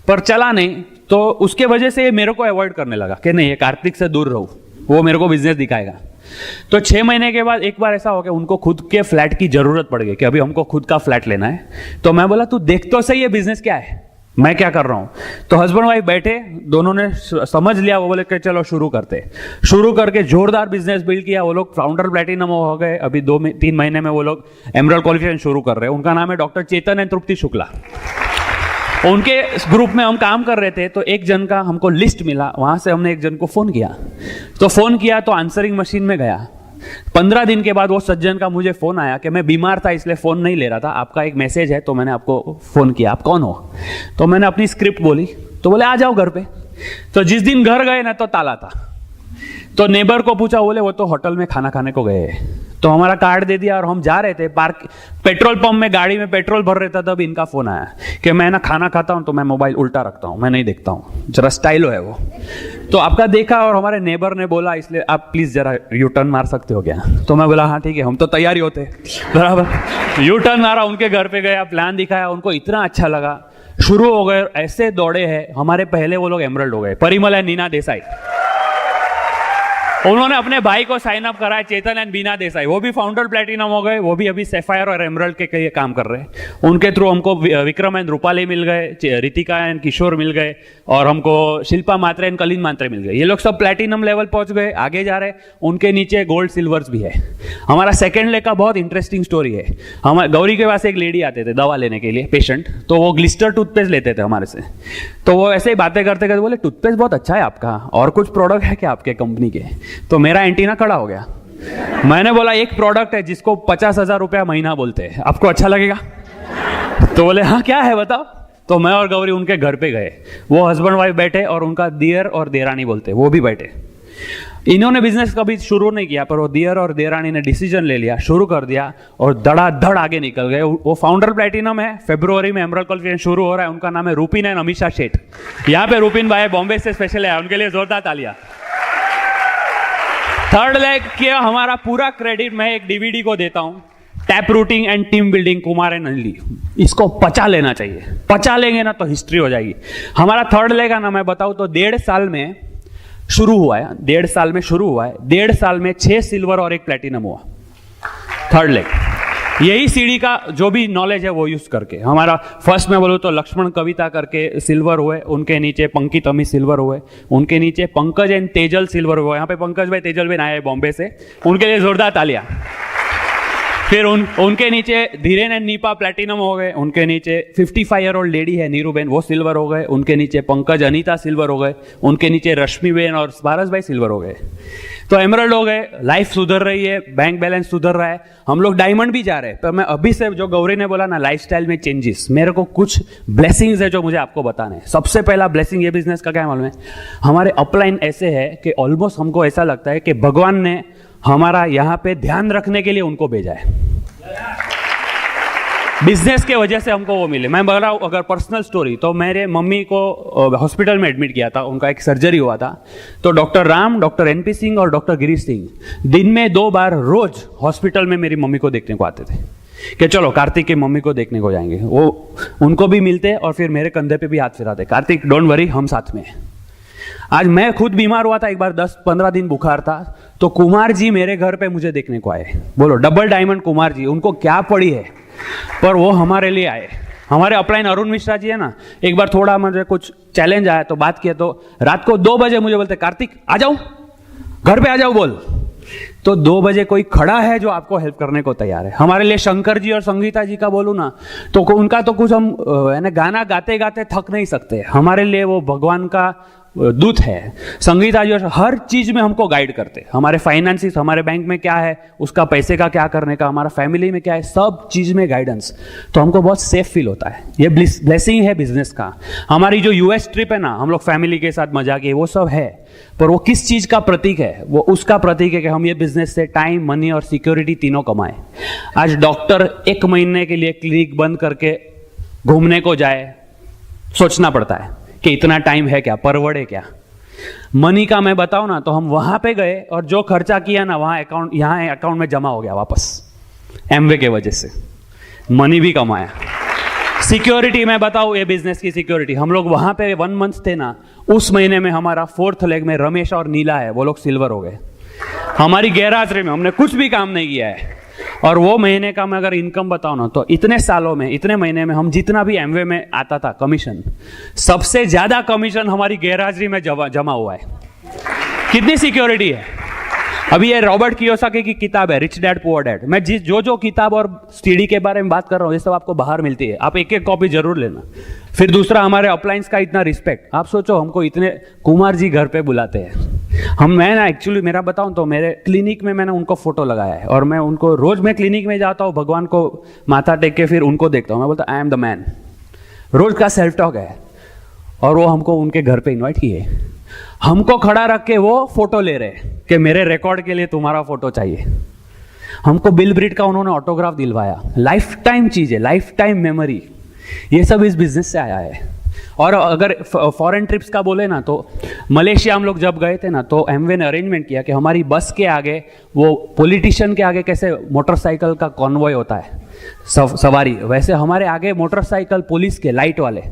पर चला नहीं, तो उसके वजह से मेरे को अवॉइड करने लगा कि नहीं ये कार्तिक से दूर रहो, वो मेरे को बिजनेस दिखाएगा। तो 6 महीने के बाद एक बार ऐसा हो गया, उनको खुद के फ्लैट की जरूरत पड़ गई कि अभी हमको खुद का फ्लैट लेना है। तो मैं बोला तू देख तो सही ये बिजनेस क्या है, मैं क्या कर रहा हूं। तो हस्बैंड वाइफ बैठे, दोनों ने समझ लिया। वो बोले कि चलो शुरू करते। शुरू करके जोरदार बिजनेस बिल्ड किया। वो लोग फाउंडर प्लेटिनम हो गए। अभी 2-3 महीने में वो लोग एमरल्ड क्वालिफिकेशन शुरू कर रहे हैं। उनका नाम है डॉक्टर चेतन एंड तृप्ति शुक्ला। उनके ग्रुप में हम काम कर रहे थे, तो एक जन का हमको लिस्ट मिला, वहां से हमने एक जन को फोन किया। तो फोन किया तो आंसरिंग मशीन में गया। 15 दिन के बाद वो सज्जन का मुझे फोन आया कि मैं बीमार था इसलिए फोन नहीं ले रहा था, आपका एक मैसेज है तो मैंने आपको फोन किया, आप कौन हो? तो मैंने अपनी स्क्रिप्ट बोली। तो बोले आ जाओ घर पे। तो जिस दिन घर गए ना, तो ताला था। तो नेबर को पूछा, बोले वो तो होटल में खाना खाने को गए। तो हमारा कार्ड दे दिया और हम जा रहे थे पेट्रोल पंप में, गाड़ी में पेट्रोल भर रहे था, तब इनका फोन आया कि मैं ना खाना खाता हूं तो मैं मोबाइल उल्टा रखता हूं, मैं नहीं देखता हूं, जरा स्टाइलो है वो। तो आपका देखा और हमारे नेबर ने बोला इसलिए आप प्लीज जरा यू टर्न मार सकते हो क्या? तो मैं बोला हाँ ठीक है, हम तो तैयारी होते बराबर। यू टर्न मारा, उनके घर पे गया, प्लान दिखाया, उनको इतना अच्छा लगा, शुरू हो गए, ऐसे दौड़े हैं। हमारे पहले वो लोग एमरल्ड हो गए, परिमल एंड नीना देसाई। उन्होंने अपने भाई को साइन अप कराया, चेतन एंड बीना देसाई, वो भी फाउंडर प्लेटिनम हो गए, वो भी अभी सैफायर और एमरल्ड के लिए काम कर रहे हैं। उनके थ्रू हमको विक्रम एंड रूपाली मिल गए, रितिका एंड किशोर मिल गए, और हमको शिल्पा मात्रे एंड कलिन मात्रे मिल गए। ये लोग सब प्लेटिनम लेवल पहुंच गए, आगे जा रहे। उनके नीचे गोल्ड सिल्वर्स भी है। हमारा सेकेंड ले का बहुत इंटरेस्टिंग स्टोरी है। हमारे गौरी के पास एक लेडी आते थे दवा लेने के लिए, पेशेंट, तो वो ग्लिस्टर टूथपेस्ट लेते थे हमारे से। तो वो ऐसे ही बातें करते करते बोले टूथपेस्ट बहुत अच्छा है आपका, और कुछ प्रोडक्ट है क्या आपके कंपनी के? तो मेरा एंटीना खड़ा हो गया। मैंने बोला एक प्रोडक्ट है जिसको 50,000 रुपया महीना बोलते हैं, आपको अच्छा लगेगा? तो बोले हाँ क्या है बताओ। तो मैं और गौरी उनके घर पे गए, वो हस्बैंड वाइफ बैठे और उनका दियर और देरानी बोलते, वो भी बैठे। इन्होंने बिजनेस कभी शुरू नहीं किया, पर वो दियर और देरानी ने डिसीजन ले लिया, शुरू कर दिया और धड़ाधड़ आगे निकल गए। वो फाउंडर प्लेटिनम है, फरवरी में एमरल्ड क्वालिफिकेशन शुरू हो रहा है। उनका नाम है रूपिन एंड अमीषा शेठ। यहाँ पे रूपिन भाई बॉम्बे से स्पेशल है, उनके लिए जोरदार तालियां। थर्ड लेग किया हमारा पूरा क्रेडिट मैं एक डीवीडी को देता हूं, tap routing and team building, Kumar and only. इसको पचा लेना चाहिए, पचा लेंगे ना तो हिस्ट्री हो जाएगी। हमारा थर्ड लेग है ना, मैं बताऊं तो 1.5 साल में शुरू हुआ है, 1.5 साल में शुरू हुआ है। 1.5 साल में 6 सिल्वर और 1 प्लेटिनम हुआ, थर्ड लेग। यही सीढ़ी का जो भी नॉलेज है वो यूज करके हमारा फर्स्ट में बोलूँ तो लक्ष्मण कविता करके सिल्वर हुए, उनके नीचे पंकित अमी सिल्वर हुए, उनके नीचे पंकज एंड तेजल सिल्वर हुए। यहाँ पे पंकज भाई तेजल भाई आए बॉम्बे से, उनके लिए जोरदार तालियां। फिर उनके नीचे धीरेन एंड नीपा प्लेटिनम हो गए, उनके नीचे 55 ईयर ओल्ड लेडी है नीरूबेन, वो सिल्वर हो गए, उनके नीचे पंकज अनीता सिल्वर हो गए, उनके नीचे रश्मिबेन और पारस भाई सिल्वर हो गए। तो एमरल्ड हो गए, लाइफ सुधर रही है, बैंक बैलेंस सुधर रहा है, हम लोग डायमंड भी जा रहे हैं। पर मैं अभी से जो गौरी ने बोला ना लाइफस्टाइल में चेंजेस, मेरे को कुछ ब्लेसिंग्स है जो मुझे आपको बताने हैं। सबसे पहला ब्लेसिंग ये बिजनेस का क्या मालूम है, हमारे अपलाइन ऐसे है कि ऑलमोस्ट हमको ऐसा लगता है कि भगवान ने हमारा यहाँ पे ध्यान रखने के लिए उनको भेजा है। बिजनेस के वजह से हमको वो मिले। मैं बोल रहा हूँ अगर पर्सनल स्टोरी, तो मेरे मम्मी को हॉस्पिटल में एडमिट किया था, उनका एक सर्जरी हुआ था। तो doctor Ram, doctor NP Singh और डॉक्टर गिरीश सिंह दिन में 2 बार रोज हॉस्पिटल में मेरी मम्मी को देखने को आते थे कि चलो कार्तिक की मम्मी को देखने को जाएंगे। वो उनको भी मिलते और फिर मेरे कंधे पे भी हाथ फिराते, कार्तिक डोंट वरी हम साथ में हैं। आज मैं खुद बीमार हुआ था, एक बार 10-15 दिन बुखार था, तो कुमार जी मेरे घर पे मुझे देखने को आए। बोलो डबल डायमंड कुमार जी, उनको क्या पड़ी है पर वो हमारे लिए आए। हमारे अपलाइन अरुण मिश्रा जी है ना, एक बार थोड़ा मुझे कुछ चैलेंज आया तो बात किया, तो रात को 2 बजे मुझे बोलते कार्तिक आ जाओ, घर पे आ जाओ बोल। तो 2 बजे कोई खड़ा है जो आपको हेल्प करने को तैयार है। हमारे लिए शंकर जी और संगीता जी का बोलूँ ना, तो उनका तो कुछ हम गाना गाते गाते थक नहीं सकते। हमारे लिए वो भगवान का दूत है। संगीता जी हर चीज में हमको गाइड करते, हमारे फाइनेंसिस, हमारे बैंक में क्या है, उसका पैसे का क्या करने का, हमारा फैमिली में क्या है, सब चीज में गाइडेंस। तो हमको बहुत सेफ फील होता है। ये ब्लेसिंग है बिजनेस का। हमारी जो यूएस ट्रिप है ना, हम लोग फैमिली के साथ मजा किए, वो सब है, पर वो किस चीज का प्रतीक है? वो उसका प्रतीक है कि हम ये बिजनेस से टाइम, मनी और सिक्योरिटी तीनों कमाए। आज डॉक्टर 1 महीने के लिए क्लिनिक बंद करके घूमने को जाए, सोचना पड़ता है कि इतना टाइम है क्या, परवड़े क्या? मनी का मैं बताऊं ना, तो हम वहां पे गए और जो खर्चा किया ना वहां अकाउंट, यहाँ अकाउंट में जमा हो गया वापस। एमवे के वजह से मनी भी कमाया। सिक्योरिटी मैं बताऊं, ये बिजनेस की सिक्योरिटी, हम लोग वहां पे 1 मंथ थे ना, उस महीने में हमारा 4th लेग में रमेश और नीला है, वो लोग सिल्वर हो गए। हमारी गैरहाजिरी में हमने कुछ भी काम नहीं किया है। और वो महीने का मैं अगर इनकम बताऊं ना, तो इतने सालों में, इतने महीने में हम जितना भी एमवे में आता था कमीशन, सबसे ज्यादा कमीशन हमारी गैरहाजिरी में जमा हुआ है। कितनी सिक्योरिटी है? अभी ये रॉबर्ट कियोसाकी की किताब है रिच डैड पुअर डैड। मैं जो किताब और सीडी के बारे में बात कर रहा हूँ, ये सब आपको बाहर मिलती है, आप 1-1 कॉपी जरूर लेना। फिर दूसरा, हमारे अपलाइंस का इतना रिस्पेक्ट। आप सोचो, हमको इतने कुमार जी घर पे बुलाते हैं। मैं ना एक्चुअली मेरा बताऊं तो मेरे क्लिनिक में मैंने उनको फोटो लगाया है, और मैं उनको रोज मैं क्लिनिक में जाता हूँ, भगवान को माथा टेक के फिर उनको देखता हूँ। मैं बोलता आई एम द मैन, रोज का सेल्फ टॉक है। और वो हमको उनके घर पे इनवाइट किए, हमको खड़ा रख के वो फोटो ले रहे कि मेरे रिकॉर्ड के लिए तुम्हारा फोटो चाहिए। हमको बिल ब्रीट का उन्होंने ऑटोग्राफ दिलवाया। लाइफ टाइम चीज है, लाइफ टाइम मेमोरी। ये सब इस बिजनेस से आया है। और अगर फॉरेन ट्रिप्स का बोले ना, तो मलेशिया हम लोग जब गए थे ना, तो एमवे ने अरेंजमेंट किया कि हमारी बस के आगे, वो पॉलिटिशियन के आगे कैसे मोटरसाइकिल का कॉन्वॉय होता है सवारी, वैसे हमारे आगे मोटरसाइकिल पुलिस के लाइट वाले।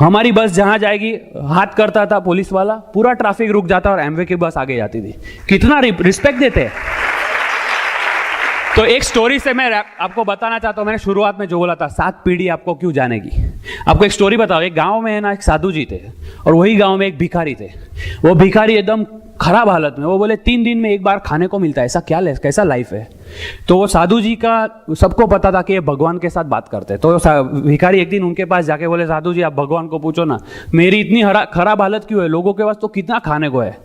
हमारी बस जहां जाएगी हाथ करता था पुलिस वाला, पूरा ट्रैफिक रुक जाता और एमवे की बस आगे जाती थी। कितना रिस्पेक्ट देते हैं। तो एक स्टोरी से मैं आपको बताना चाहता हूं। मैंने शुरुआत में जो बोला था, 7 पीढ़ी आपको क्यों जानेगी। आपको एक स्टोरी बताओ। एक गांव में है ना, एक साधु जी थे, और वही गांव में एक भिखारी थे। वो भिखारी एकदम खराब हालत में, वो बोले 3 दिन में एक बार खाने को मिलता है, ऐसा क्या कैसा लाइफ है। तो वो साधु जी का सबको पता था कि ये भगवान के साथ बात करते हैं। तो भिखारी एक दिन उनके पास जाके बोले, साधु जी आप भगवान को पूछो ना, मेरी इतनी खराब हालत क्यों है, लोगों के पास तो कितना खाने को है,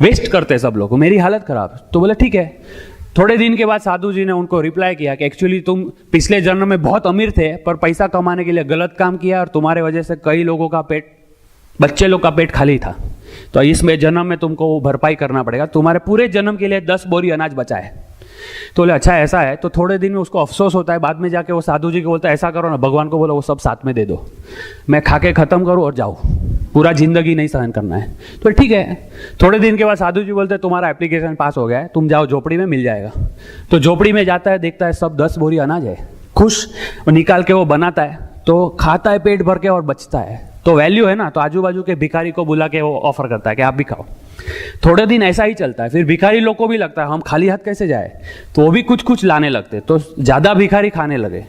वेस्ट करते हैं सब लोग, मेरी हालत खराब। तो बोले ठीक है। थोड़े दिन के बाद साधु जी ने उनको रिप्लाई किया कि एक्चुअली तुम पिछले जन्म में बहुत अमीर थे, पर पैसा कमाने के लिए गलत काम किया, और तुम्हारे वजह से कई लोगों का पेट, बच्चे लोग का पेट खाली था। तो इसमें जन्म में तुमको भरपाई करना पड़ेगा, तुम्हारे पूरे जन्म के लिए 10 बोरी अनाज बचा है। तो बोले अच्छा ऐसा है। तो थोड़े दिन में उसको अफसोस होता है। बाद में जाके वो साधु जी को बोलता है, ऐसा करो ना, भगवान को बोलो वो सब साथ में दे दो, मैं खा के खत्म करूँ और जाऊँ, पूरा जिंदगी नहीं सहन करना है। तो ठीक है। थोड़े दिन के बाद साधु जी बोलते हैं, तुम्हारा एप्लीकेशन पास हो गया है, तुम जाओ झोपड़ी में, मिल जाएगा। तो झोपड़ी में जाता है, देखता है सब 10 बोरी अनाज है, खुश, निकाल के वो बनाता है, तो खाता है पेट भर के और बचता है। तो वैल्यू है ना, तो आजू बाजू के भिखारी को बुला के वो ऑफर करता है कि आप भी खाओ। थोड़े दिन ऐसा ही चलता है। फिर भिखारी लोग को भी लगता है हम खाली हाथ कैसे जाए, तो वो भी कुछ कुछ लाने लगते, तो ज्यादा भिखारी खाने लगे।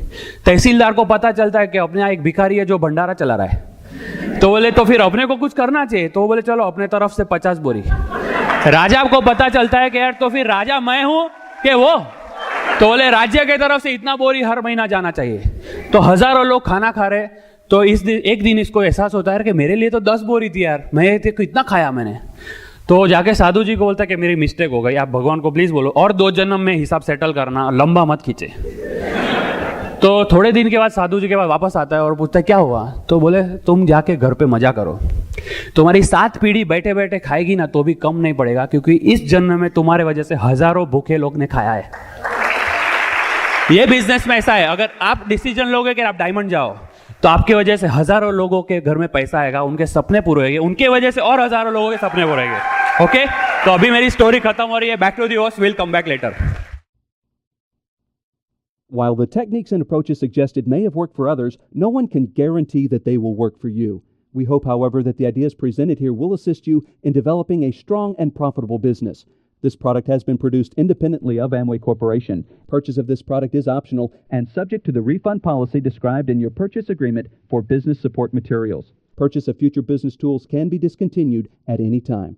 तहसीलदार को पता चलता है कि अपने यहाँ एक भिखारी है जो भंडारा चला रहा है। तो बोले तो फिर अपने को कुछ करना चाहिए। तो बोले चलो अपने तरफ से 50 बोरी। राजा को पता चलता है कि यार तो फिर राजा मैं हूं कि वो। तो बोले राज्य की तरफ से इतना बोरी हर महीना जाना चाहिए। तो हजारों लोग खाना खा रहे। तो एक दिन इसको एहसास होता है कि मेरे लिए तो 10 बोरी थी यार, मैं इतना खाया मैंने। तो जाके साधु जी को बोलता है कि मेरी मिस्टेक हो गई, आप भगवान को प्लीज बोलो और 2 जन्म में हिसाब सेटल करना, लंबा मत खींचे। तो थोड़े दिन के बाद साधु जी के पास वापस आता है और पूछता है क्या हुआ? तो बोले तुम जाके घर पे मजा करो, तुम्हारी 7 पीढ़ी बैठे बैठे खाएगी ना तो भी कम नहीं पड़ेगा, क्योंकि इस जन्म में तुम्हारे वजह से हजारों भूखे लोग ने खाया है। ये बिजनेस में ऐसा है, अगर आप डिसीजन लोगे कि आप डायमंड जाओ तो आपके वजह से हजारों लोगों के घर में पैसा आएगा, उनके सपने पूरे होंगे, उनके वजह से और हजारों लोगों के सपने पूरे होंगे। ओके, तो अभी मेरी स्टोरी खत्म हो रही है। Back to the host, will come back later. While the techniques and approaches suggested may have worked for others, no one can guarantee that they will work for you. We hope, however, that the ideas presented here will assist you in developing a strong and profitable business. This product has been produced independently of Amway Corporation. Purchase of this product is optional and subject to the refund policy described in your purchase agreement for business support materials. Purchase of future business tools can be discontinued at any time.